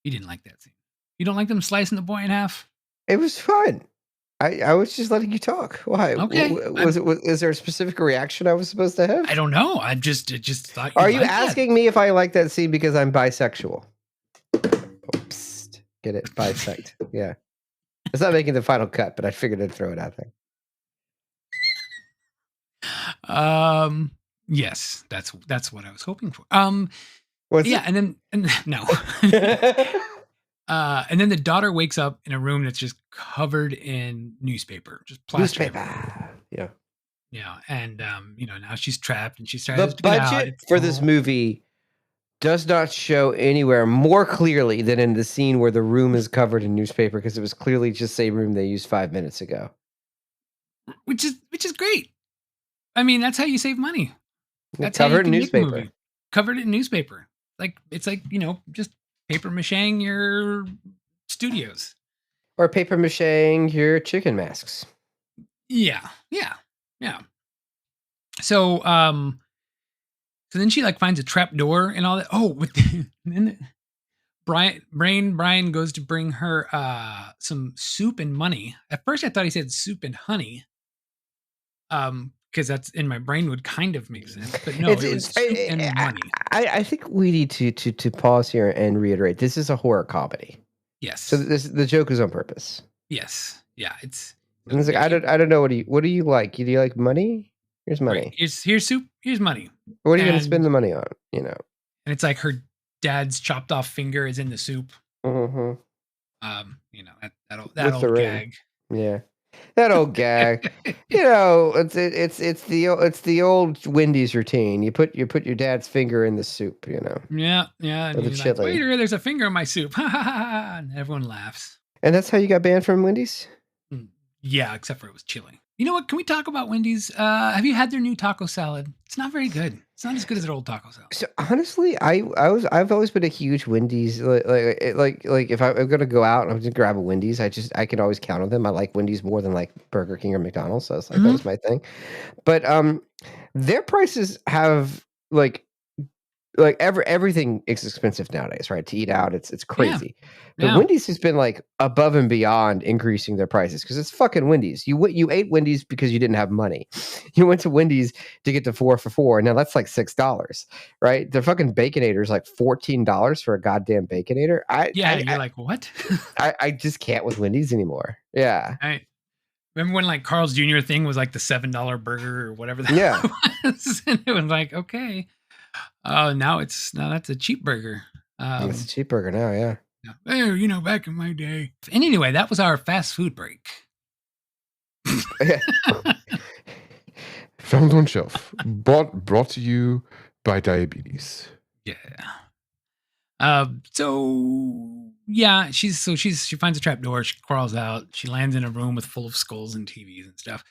You didn't like that scene. You don't like them slicing the boy in half? It was fun. I was just letting you talk. Why? Okay. Is there a specific reaction I was supposed to have? I don't know. I just thought. Are you asking me if I like that scene because I'm bisexual? Oops. Get it? Bisect. Yeah. It's not making the final cut, but I figured I'd throw it out there. Yes, that's what I was hoping for. Yeah, and no. And then the daughter wakes up in a room that's just covered in newspaper, just plastered. Newspaper. Yeah. Yeah, and now she's trapped and she The tries to get out. budget It's for this all- movie does not show anywhere more clearly than in the scene where the room is covered in newspaper, because it was clearly just the same room they used 5 minutes ago. which is great. I mean, that's how you save money. That's Covered how you in can make a newspaper. movie. Covered it in newspaper. It's like just paper macheing your studios. Or paper macheing your chicken masks. Yeah. So then she like finds a trap door and all that. Oh, with then Brian goes to bring her some soup and money. At first I thought he said soup and honey. Because that's in my brain would kind of make sense. But no, it was soup and money. I think we need to pause here and reiterate. This is a horror comedy. Yes. So the joke is on purpose. Yes. Yeah. It's like I don't know, what do you like? Do you like money? Here's money. Right. Here's soup. Here's money. What are you going to spend the money on? And it's like her dad's chopped off finger is in the soup. Mm-hmm. That old gag. Yeah. That old gag. It's the old Wendy's routine. You put your dad's finger in the soup, Yeah. And or the he's like, chili. waiter, there's a finger in my soup. Ha ha ha! And everyone laughs. And that's how you got banned from Wendy's? Yeah, except for it was chili. You know what? Can we talk about Wendy's? Have you had their new taco salad? It's not very good. It's not as good as their old taco salad. So honestly, I've always been a huge Wendy's like if I'm gonna go out and I'm just grab a Wendy's, I can always count on them. I like Wendy's more than like Burger King or McDonald's, so it's like that was my thing. But their prices have everything is expensive nowadays, right? To eat out, it's crazy. But Wendy's has been like above and beyond increasing their prices because it's fucking Wendy's. You ate Wendy's because you didn't have money. You went to Wendy's to get the 4 for $4, and now that's like $6, right? The fucking Baconator is like $14 for a goddamn Baconator. You're like, what? I just can't with Wendy's anymore. Yeah. I remember when like Carl's Jr. thing was like the $7 burger or whatever that was, and it was like, okay. Now that's a cheap burger. It's a cheap burger now, yeah. Hey, back in my day. And anyway, that was our fast food break. Found on Shelf, brought to you by diabetes. Yeah. She finds a trap door. She crawls out. She lands in a room full of skulls and TVs and stuff.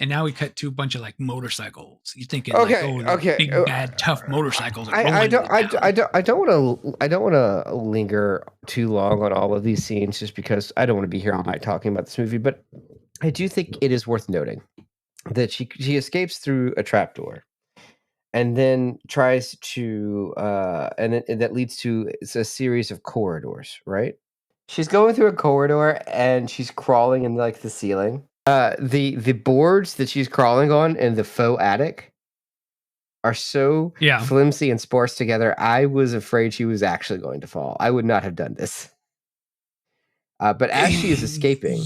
And now we cut to a bunch of like motorcycles. You're thinking, big bad tough motorcycles. I don't want to linger too long on all of these scenes, just because I don't want to be here all night talking about this movie. But I do think it is worth noting that she escapes through a trapdoor, and then tries to, and that leads to a series of corridors. Right? She's going through a corridor and she's crawling in like the ceiling. The boards that she's crawling on in the faux attic are so flimsy and sparse together. I was afraid she was actually going to fall. I would not have done this. But as she is escaping,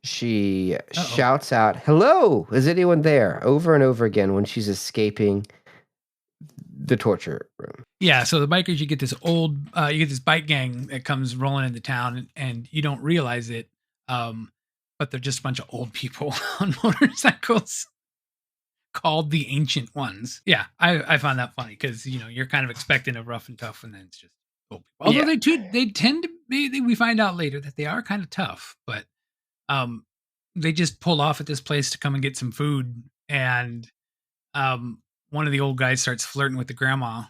she shouts out, "Hello, is anyone there?" over and over again when she's escaping the torture room. Yeah, so the bikers, you get this bike gang that comes rolling into town, and you don't realize it, but they're just a bunch of old people on motorcycles called the Ancient Ones. Yeah, I found that funny because you're kind of expecting a rough and tough, and then it's just old people. Although they tend to be. We find out later that they are kind of tough, but they just pull off at this place to come and get some food, and one of the old guys starts flirting with the grandma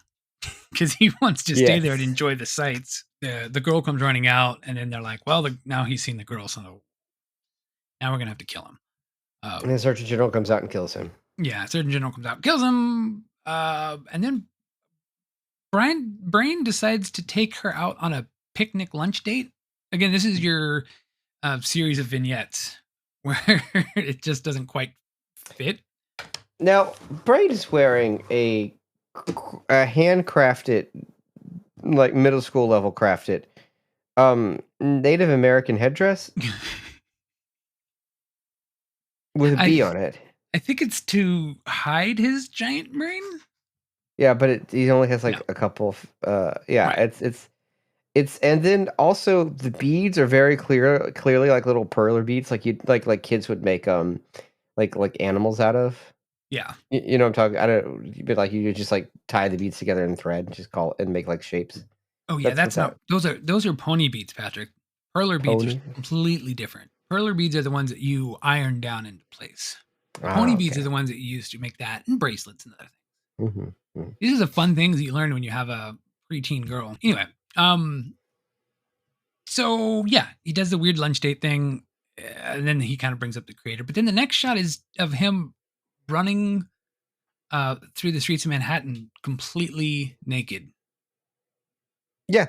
because he wants to stay there and enjoy the sights. The girl comes running out, and then they're like, well, now he's seen the girl, so now we're going to have to kill him. And the Surgeon General comes out and kills him. Yeah, Surgeon General comes out and kills him. And then Brain decides to take her out on a picnic lunch date. Again, this is your series of vignettes where it just doesn't quite fit. Now, Braid is wearing a handcrafted, like middle school level crafted, Native American headdress with a bee on it. I think it's to hide his giant brain. Yeah, but he only has like a couple of, Right. It's and then also the beads are very clearly like little perler beads, like you like kids would make like animals out of. Yeah. You know what I'm talking. I don't, but like you could just like tie the beads together in thread, and just call it and make like shapes. Oh yeah, that's not. Those are pony beads, Patrick. Perler beads are completely different. Perler beads are the ones that you iron down into place. Pony beads are the ones that you use to make that and bracelets and other things. These are the fun things that you learn when you have a preteen girl. Anyway, so yeah, he does the weird lunch date thing, and then he kind of brings up the creator. But then the next shot is of him running through the streets of Manhattan completely naked. Yeah.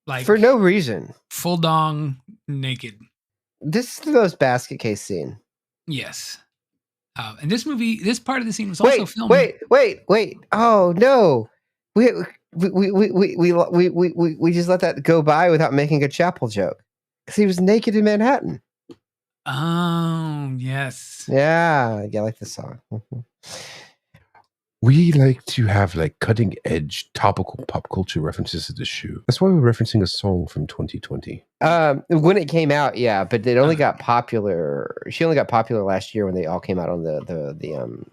Like for no reason. Full dong naked. This is the most basket case scene. Yes. And this part of the scene was also filmed. Wait. Oh no. We just let that go by without making a chapel joke. Because he was naked in Manhattan. Oh, yes. Yeah, I like this song. We like to have like cutting edge topical pop culture references to the show. That's why we're referencing a song from 2020. When it came out, yeah, but it only got popular. She only got popular last year when they all came out on the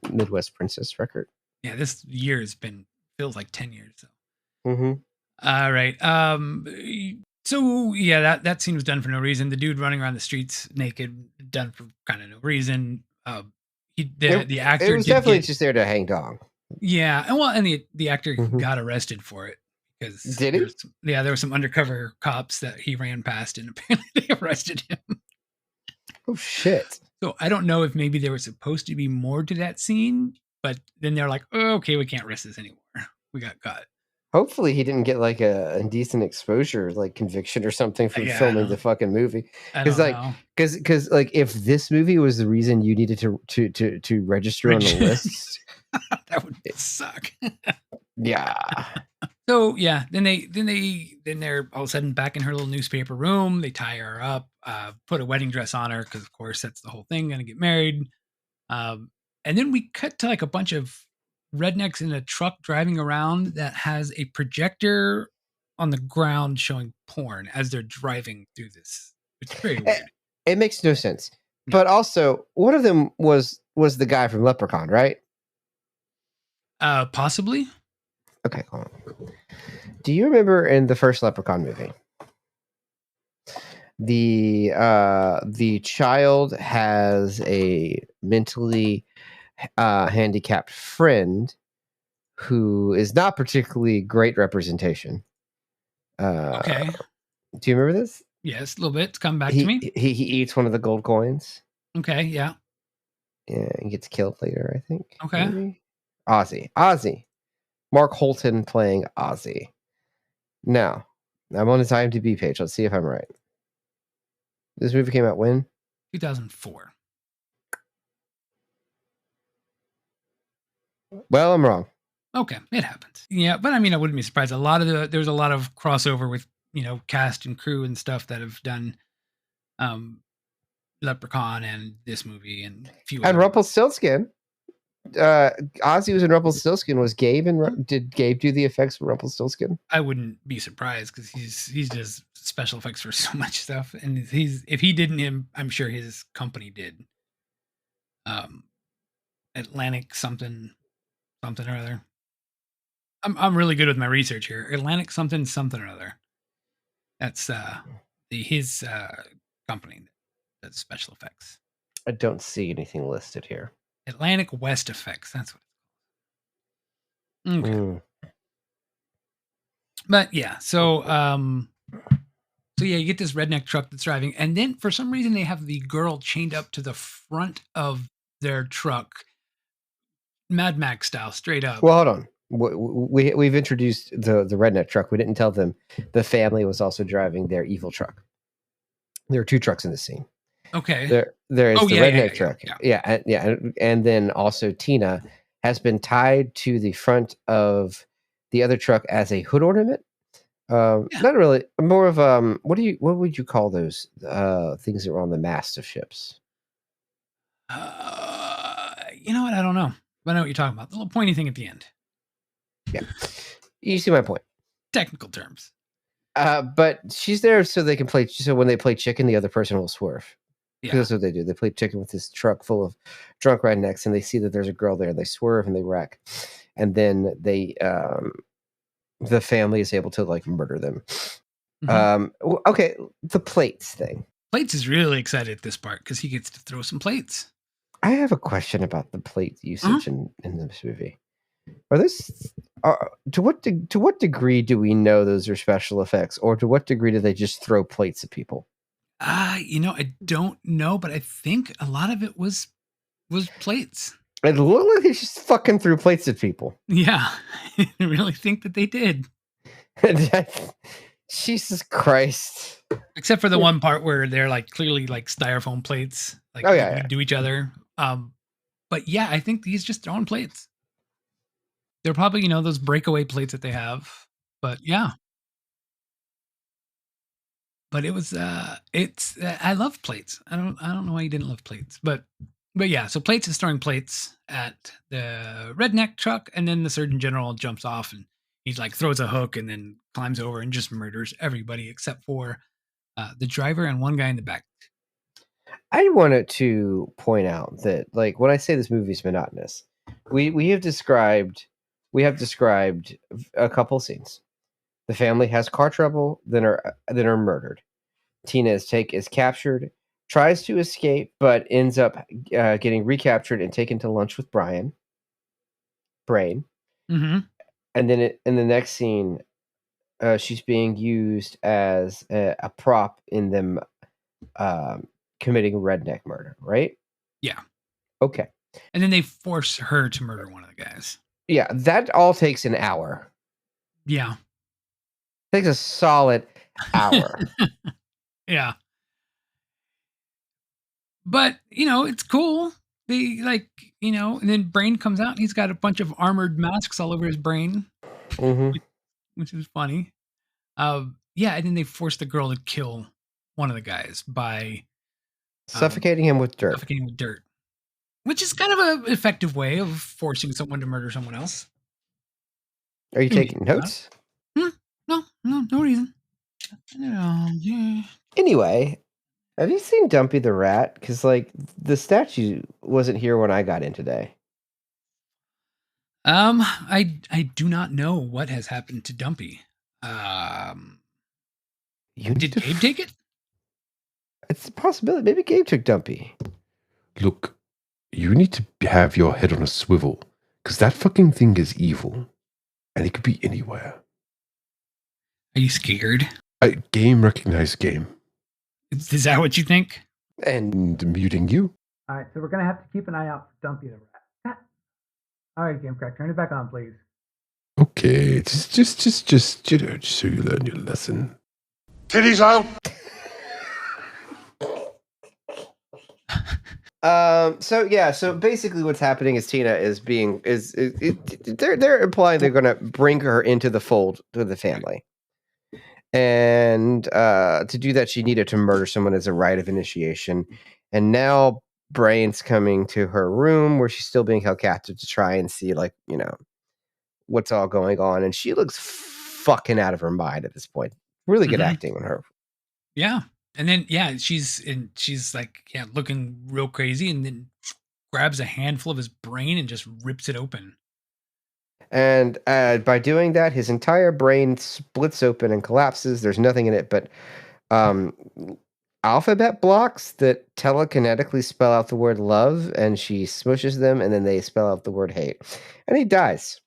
Midwest Princess record. Yeah, this year feels like 10 years. So. All right. So yeah, that scene was done for no reason. The dude running around the streets naked, done for kind of no reason. The actor it was definitely just there to hang dong. Yeah, and the actor got arrested for it because there were some undercover cops that he ran past, and apparently they arrested him. Oh shit! So I don't know if maybe there was supposed to be more to that scene, but then they're like, oh, okay, we can't risk this anymore. We got caught. Hopefully he didn't get like a indecent exposure, like conviction or something from filming the fucking movie. Because like if this movie was the reason you needed to register on the list, that would suck. Yeah. So yeah, then they're all of a sudden back in her little newspaper room. They tie her up, put a wedding dress on her because of course that's the whole thing. Gonna get married, and then we cut to like a bunch of rednecks in a truck driving around that has a projector on the ground showing porn as they're driving through this. It's very weird. It makes no sense. But also, one of them was the guy from Leprechaun, right? Possibly. Okay, hold on. Do you remember in the first Leprechaun movie, the child has a mentally handicapped friend who is not particularly great representation. Okay. Do you remember this? Yes, a little bit. It's coming back to me. He eats one of the gold coins. Okay, yeah. Yeah, and gets killed later, I think. Okay. Maybe? Ozzy. Mark Holton playing Ozzy. Now, I'm on his IMDb page. Let's see if I'm right. This movie came out when? 2004. Well, I'm wrong. Okay, it happens. Yeah, but I mean, I wouldn't be surprised. There's a lot of crossover with cast and crew and stuff that have done Leprechaun and this movie and a few. And Rumpelstiltskin. Ozzy was in Rumpelstiltskin. Was Gabe did Gabe do the effects for Rumpelstiltskin? I wouldn't be surprised because he does special effects for so much stuff, and if he didn't, I'm sure his company did. Atlantic something or other. I'm really good with my research here. Atlantic something or other. That's his company that does special effects. I don't see anything listed here. Atlantic West Effects. That's what it's called. Okay. But yeah, so yeah, you get this redneck truck that's driving, and then for some reason they have the girl chained up to the front of their truck, Mad Max style, straight up. Well, hold on. We've introduced the redneck truck. We didn't tell them the family was also driving their evil truck. There are two trucks in the scene. Okay. There is the redneck truck. Yeah. And then also Tina has been tied to the front of the other truck as a hood ornament. Not really. More of what would you call those things that were on the masts of ships? You know what? I don't know. But I know what you're talking about. The little pointy thing at the end. Yeah. You see my point. Technical terms. But she's there so they can play. So when they play chicken, the other person will swerve. Yeah. That's what they do. They play chicken with this truck full of drunk rednecks, and they see that there's a girl there. They swerve and they wreck, and then the family is able to like murder them. Okay, the plates thing. Plates is really excited at this part because he gets to throw some plates. I have a question about the plate usage in this movie. Are this to what degree do we know those are special effects, or to what degree do they just throw plates at people? I don't know, but I think a lot of it was plates. It looked like they just fucking threw plates at people. Yeah, I really think that they did. Jesus Christ! Except for the one part where they're like clearly like styrofoam plates, like do each other. But yeah, I think he's just throwing plates. They're probably those breakaway plates that they have. But yeah. But it was I love plates. I don't know why you didn't love plates, but yeah. So plates is throwing plates at the redneck truck, and then the Surgeon General jumps off and he's like throws a hook and then climbs over and just murders everybody except for the driver and one guy in the back. I wanted to point out that, like, when I say this movie is monotonous, we have described a couple scenes. The family has car trouble, then are murdered. Tina is captured, tries to escape, but ends up getting recaptured and taken to lunch with Brain. Mm-hmm. And then in the next scene, she's being used as a prop in them committing redneck murder, right? Yeah. Okay. And then they force her to murder one of the guys. Yeah, that all takes an hour. Yeah. Takes a solid hour. Yeah. But, it's cool. They and then Brain comes out and he's got a bunch of armored masks all over his brain, which is funny. Yeah. And then they force the girl to kill one of the guys by suffocating him with dirt. Which is kind of an effective way of forcing someone to murder someone else. Are you taking notes? No reason. Yeah. Anyway, have you seen Dumpy the Rat? Because, like, the statue wasn't here when I got in today. I do not know what has happened to Dumpy. Did Gabe take it? It's a possibility. Maybe Gabe took Dumpy. Look, you need to have your head on a swivel, because that fucking thing is evil, and it could be anywhere. Are you scared? Game recognized game. Is that what you think? And muting you. All right, so we're gonna have to keep an eye out for Dumpy the Rat. All right, Game Crack, turn it back on, please. Okay, just so you learn your lesson. Titties out. So basically what's happening is Tina is being they're implying they're going to bring her into the fold to the family. And to do that, she needed to murder someone as a rite of initiation. And now Brain's coming to her room where she's still being held captive to try and see, like, what's all going on. And she looks fucking out of her mind at this point. Really good acting on her. Yeah. And then, she's like, looking real crazy, and then grabs a handful of his brain and just rips it open. And by doing that, his entire brain splits open and collapses. There's nothing in it but alphabet blocks that telekinetically spell out the word love, and she smushes them, and then they spell out the word hate. And he dies.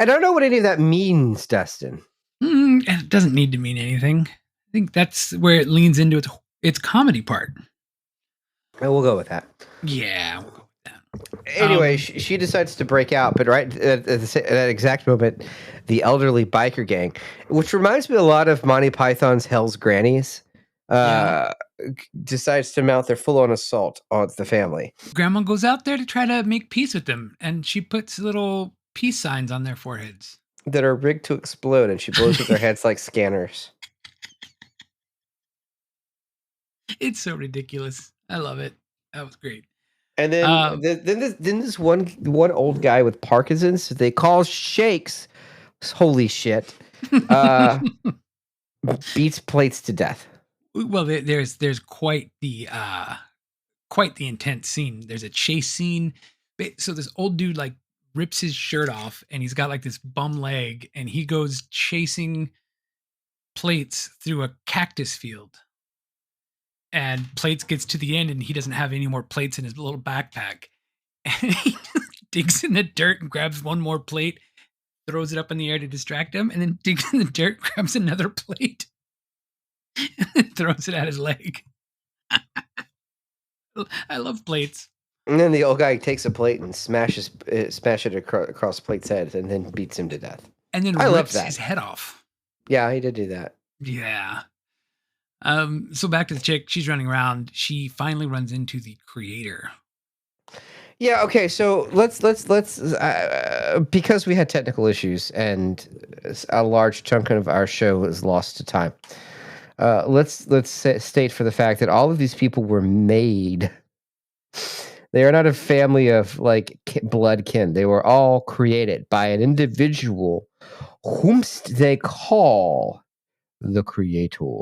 I don't know what any of that means, Dustin. It doesn't need to mean anything. I think that's where it leans into its comedy part. And we'll go with that. Yeah, we'll go with that. Anyway, she decides to break out, but right at that exact moment, the elderly biker gang, which reminds me a lot of Monty Python's Hell's Grannies, decides to mount their full-on assault on the family. Grandma goes out there to try to make peace with them, and she puts little peace signs on their foreheads that are rigged to explode, and she blows with their heads like scanners. It's so ridiculous. I love it. That was great. And then this one old guy with Parkinson's, they call shakes. Holy shit. beats plates to death. Well, there's quite the intense scene. There's a chase scene. So this old dude like rips his shirt off, and he's got like this bum leg, and he goes chasing Plates through a cactus field. And Plates gets to the end, and he doesn't have any more plates in his little backpack. And he digs in the dirt and grabs one more plate, throws it up in the air to distract him, and then digs in the dirt, grabs another plate, and throws it at his leg. I love Plates. And then the old guy takes a plate and smash it across Plate's head, and then beats him to death. And then rips his head off. Yeah, he did do that. Yeah. So back to the chick. She's running around. She finally runs into the creator. Yeah. Okay. So let's because we had technical issues and a large chunk of our show was lost to time. Let's state for the fact that all of these people were made. They are not a family of like blood kin. They were all created by an individual whomst they call the creator.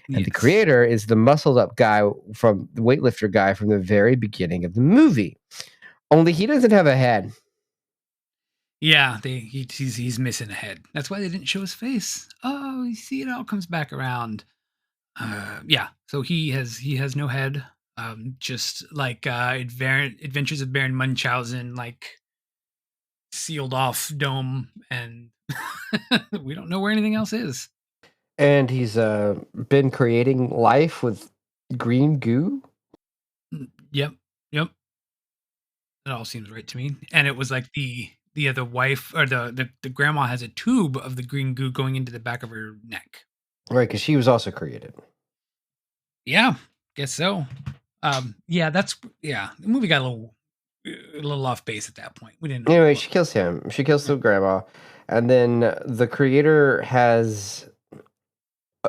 And the creator is the muscled up guy from the weightlifter guy from the very beginning of the movie. Only he doesn't have a head. Yeah, he's missing a head. That's why they didn't show his face. Oh, you see, it all comes back around. Yeah, so he has no head. Just like Adventures of Baron Munchausen, like sealed off dome, and we don't know where anything else is. And he's been creating life with green goo. Yep. It all seems right to me. And it was like the other wife or the grandma has a tube of the green goo going into the back of her neck. Right, because she was also created. Yeah, guess so. The movie got a little off base at that point. We didn't know. Anyway, she kills him. She kills the grandma, and then the creator has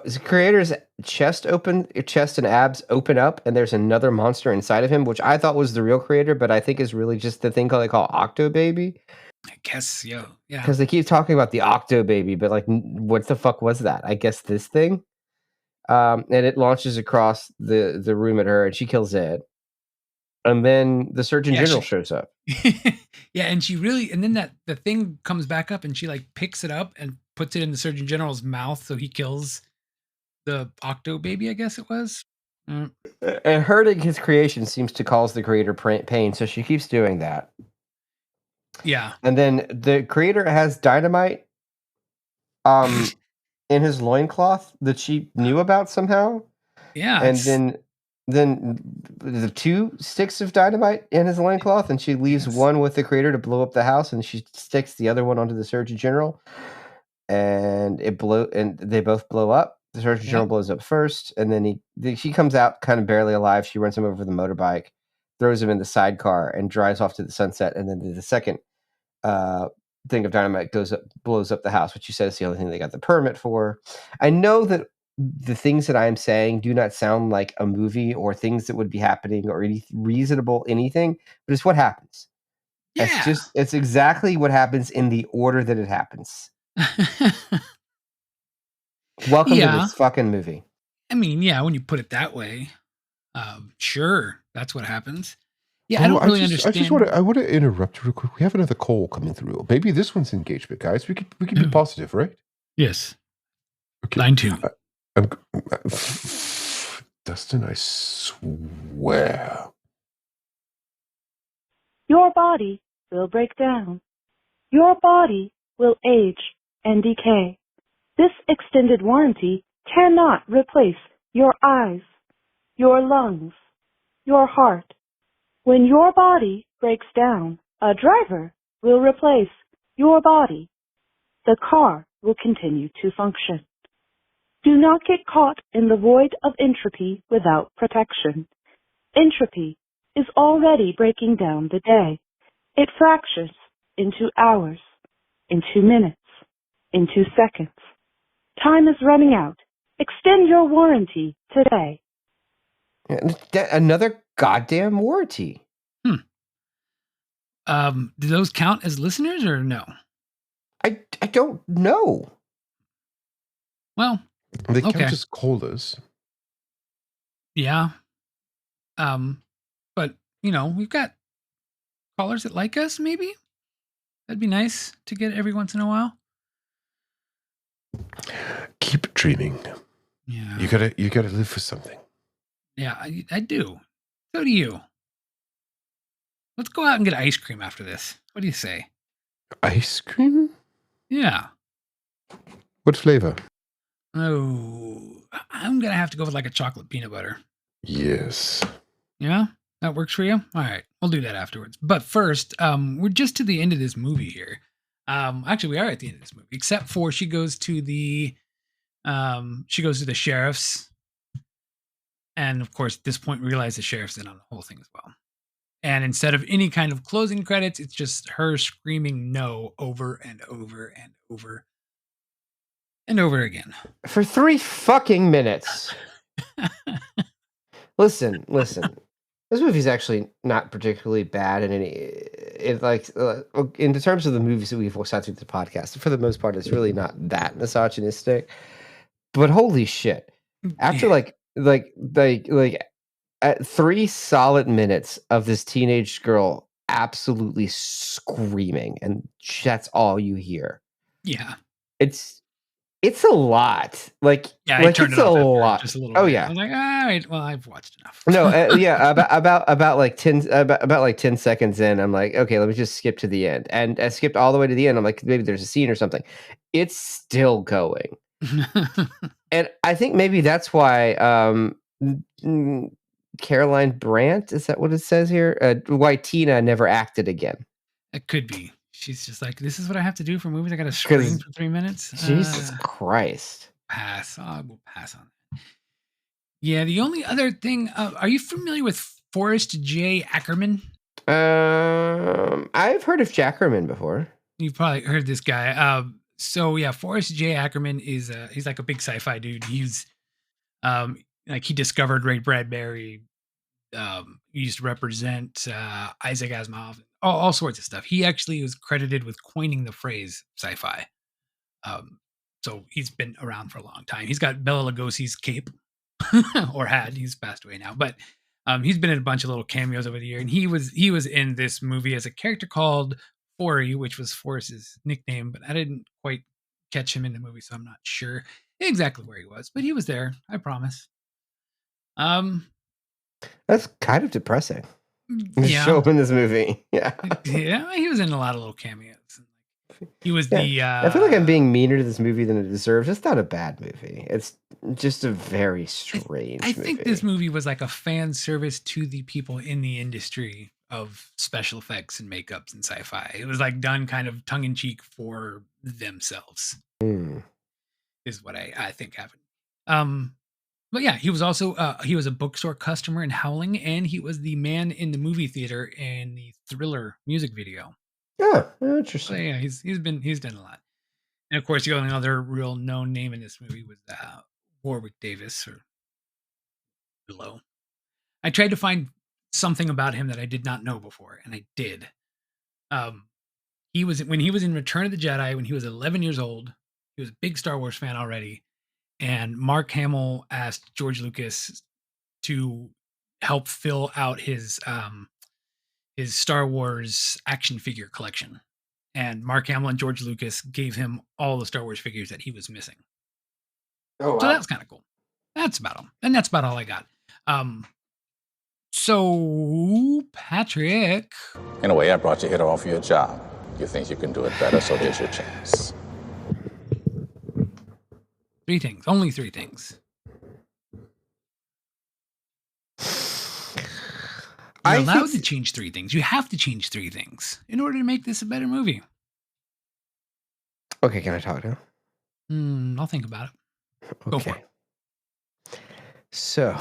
the creator's chest and abs open up, and there's another monster inside of him, which I thought was the real creator, but I think is really just the thing they call Octo Baby. I guess, yeah. Because they keep talking about the Octo Baby, but like, what the fuck was that? I guess this thing. And it launches across the room at her, and she kills it. And then the Surgeon General shows up. Yeah, and then the thing comes back up, and she like picks it up and puts it in the Surgeon General's mouth, so he kills the Octo Baby, I guess it was. And hurting his creation seems to cause the creator pain, so she keeps doing that. Yeah. And then the creator has dynamite in his loincloth that she knew about somehow. Yeah. And then the 2 sticks of dynamite in his loincloth, and she leaves one with the creator to blow up the house, and she sticks the other one onto the Surgeon General. And they both blow up. The Surgeon General blows up first, and then she comes out kind of barely alive. She runs him over with a motorbike, throws him in the sidecar, and drives off to the sunset. And then the second thing of dynamite blows up the house, which you said is the only thing they got the permit for. I know that the things that I'm saying do not sound like a movie or things that would be happening or any reasonable anything, but it's what happens. Yeah. It's exactly what happens in the order that it happens. Welcome to this fucking movie. I mean, yeah, when you put it that way, sure, that's what happens. Yeah, I don't really understand. I want to interrupt real quick. We have another call coming through. Maybe this one's engagement, guys. We could be positive, right? Yes. Okay. Line 2. Dustin, I swear. Your body will break down. Your body will age and decay. This extended warranty cannot replace your eyes, your lungs, your heart. When your body breaks down, a driver will replace your body. The car will continue to function. Do not get caught in the void of entropy without protection. Entropy is already breaking down the day. It fractures into hours, into minutes, into seconds. Time is running out. Extend your warranty today. Another goddamn warranty. Do those count as listeners or no? I don't know. Well, They Okay. count as callers. Yeah. But we've got callers that like us, maybe? That'd be nice to get every once in a while. Keep dreaming. Yeah. You gotta live for something. Yeah, I do. So do you. Let's go out and get ice cream after this. What do you say? Ice cream? Yeah. What flavor? Oh, I'm going to have to go with like a chocolate peanut butter. Yes. Yeah? That works for you? All right. We'll do that afterwards. But first, we're just to the end of this movie here. Actually, we are at the end of this movie, except for she goes to the sheriff's. And of course, at this point, we realize the sheriff's in on the whole thing as well. And instead of any kind of closing credits, it's just her screaming no over and over and over and over again. For 3 fucking minutes. Listen. This movie's actually not particularly bad in in terms of the movies that we've sat through the podcast. For the most part, it's really not that misogynistic. But holy shit! After at 3 solid minutes of this teenage girl absolutely screaming, and that's all you hear. Yeah. It's a lot. I turned it off after just a little Oh bit. yeah. I'm like, all right, well, I've watched enough. No, yeah, about 10 seconds in, I'm like, okay, let me just skip to the end. And I skipped all the way to the end. I'm like, maybe there's a scene or something. It's still going. And I think maybe that's why Caroline Brandt, is that what it says here? Why Tina never acted again. It could be. She's just like, this is what I have to do for movies. I got to scream for 3 minutes. Jesus Christ. Pass. We'll pass on that. Yeah, the only other thing, are you familiar with Forrest J. Ackerman? I've heard of Jackerman before. You've probably heard this guy. So yeah, Forrest J. Ackerman is he's like a big sci-fi dude. He's he discovered Ray Bradbury. He used to represent Isaac Asimov, all sorts of stuff. He actually was credited with coining the phrase sci-fi. So he's been around for a long time. He's got Bela Lugosi's cape, or had. He's passed away now, but he's been in a bunch of little cameos over the year. And he was in this movie as a character called Forey, which was Forrest's nickname, but I didn't quite catch him in the movie, so I'm not sure exactly where he was. But he was there, I promise. That's kind of depressing. Yeah. Show him in this movie. Yeah. Yeah, he was in a lot of little cameos. He was I feel like I'm being meaner to this movie than it deserves. It's not a bad movie. It's just a very strange I think movie. this movie was like a fan service to the people in the industry of special effects and makeups and sci-fi. It was like done kind of tongue-in-cheek for themselves. Is what I think happened. But yeah, he was also he was a bookstore customer in Howling, and he was the man in the movie theater in the Thriller music video. Yeah, interesting. So yeah, he's done a lot. And of course, the only other real known name in this movie was Warwick Davis, or Willow. I tried to find something about him that I did not know before, and I did. He was in Return of the Jedi when he was 11 years old. He was a big Star Wars fan already. And Mark Hamill asked George Lucas to help fill out his Star Wars action figure collection. And Mark Hamill and George Lucas gave him all the Star Wars figures that he was missing. Oh, wow. So that's kind of cool. That's about him. And that's about all I got. So, Patrick. In a way, I brought you here to offer you a job. You think you can do it better, so here's your chance. 3 things. Only 3 things. You're allowed to change 3 things. You have to change 3 things in order to make this a better movie. Okay, can I talk now? I'll think about it. Go for it. So,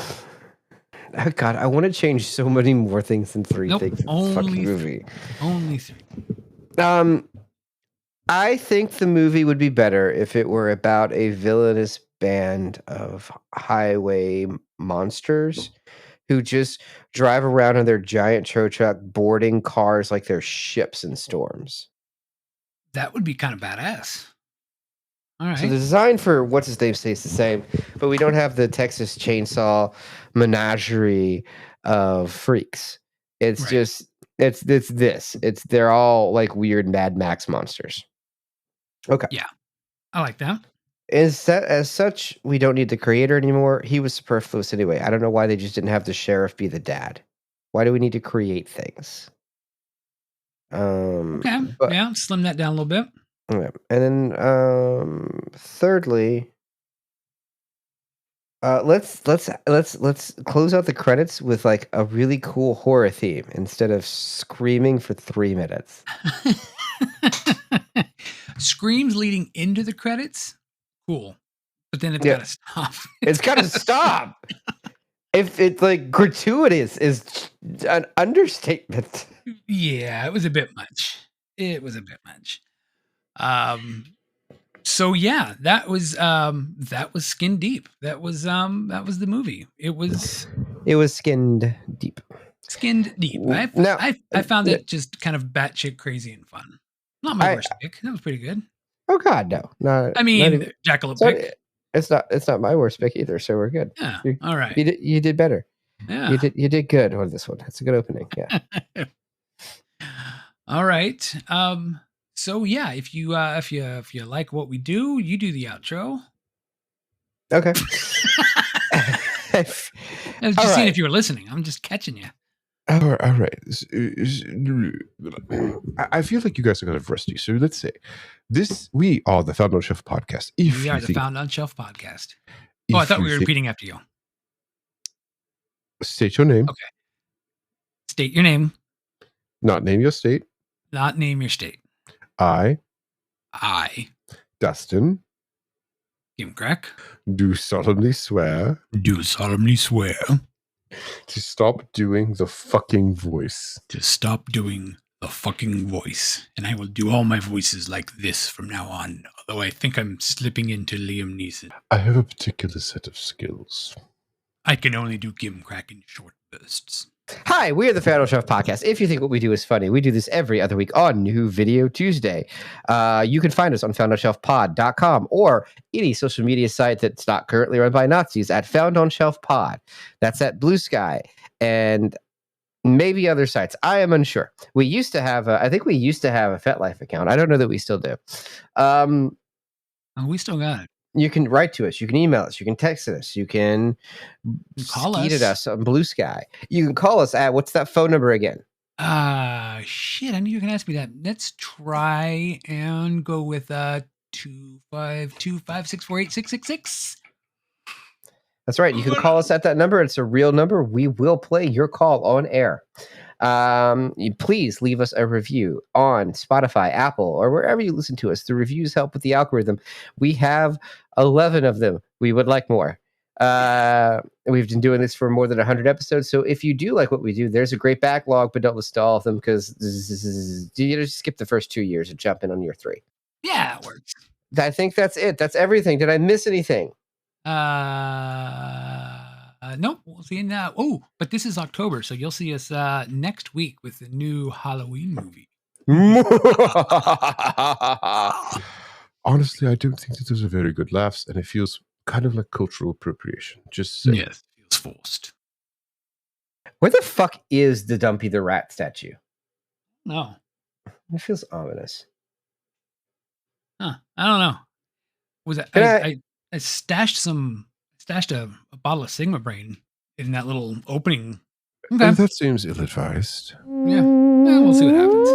oh God, I want to change so many more things than 3 things in this fucking movie. Only 3. I think the movie would be better if it were about a villainous band of highway monsters who just drive around in their giant tow truck, boarding cars like they're ships in storms. That would be kind of badass. All right. So the design for what's his name stays the same, but we don't have the Texas Chainsaw menagerie of freaks. It's just they're all like weird Mad Max monsters. Okay. Yeah, I like that. Is that as such? We don't need the creator anymore. He was superfluous anyway. I don't know why they just didn't have the sheriff be the dad. Why do we need to create things? Okay. Yeah, slim that down a little bit. Okay. And then thirdly, let's close out the credits with like a really cool horror theme instead of screaming for 3 minutes. Screams leading into the credits, cool, but then it's gotta stop. It's gotta stop. If it's like gratuitous is an understatement. Yeah, it was a bit much. So yeah, that was Skin Deep. That was the movie. It was skinned deep. Skinned Deep. I found it just kind of batshit crazy and fun. Not my worst pick. That was pretty good. Oh God, no. Not. I mean, Jackalope pick. It's not my worst pick either. So we're good. Yeah. All right. You did better. Yeah. You did good on this one. That's a good opening. Yeah. All right. So yeah, if you like what we do, you do the outro. Okay. I was just seeing if you were listening. I'm just catching you. All right. I feel like you guys are kind of rusty. So let's say we are the Found on Shelf podcast. We are the Found on Shelf podcast. Oh, I thought we were repeating after you. State your name. Okay. State your name. Not name your state. Not name your state. I, Dustin, Gimcrack, do solemnly swear to stop doing the fucking voice. And I will do all my voices like this from now on, although I think I'm slipping into Liam Neeson. I have a particular set of skills. I can only do Gimcrack in short bursts. Hi, we are the Found on Shelf podcast. If you think what we do is funny, we do this every other week on New Video Tuesday. You can find us on foundonshelfpod.com or any social media site that's not currently run by Nazis at Found on Shelf Pod. That's at Blue Sky and maybe other sites. I am unsure. We used to have I think we used to have a FetLife account. I don't know that we still do. We still got it. You can write to us. You can email us. You can text us. You can call at us on Blue Sky. You can call us at, what's that phone number again? Shit, I knew you were going to ask me that. Let's try and go with 252-564-8666. That's right. You can call us at that number. It's a real number. We will play your call on air. Please leave us a review on Spotify, Apple, or wherever you listen to us. The reviews help with the algorithm. We have 11 of them. We would like more. We've been doing this for more than 100 episodes. So if you do like what we do, there's a great backlog, but don't listen to all of them because you just skip the first 2 years and jump in on year 3. Yeah, it works. I think that's it. That's everything. Did I miss anything? Nope. We'll see you now. Oh, but this is October, so you'll see us next week with the new Halloween movie. Honestly, I don't think that those are very good laughs, and it feels kind of like cultural appropriation. Just saying. Yes, it feels forced. Where the fuck is the Dumpy the Rat statue? No. It feels ominous. Huh. I don't know. Was it? I stashed a bottle of Sigma Brain in that little opening. Okay. That seems ill-advised. Yeah. We'll see what happens.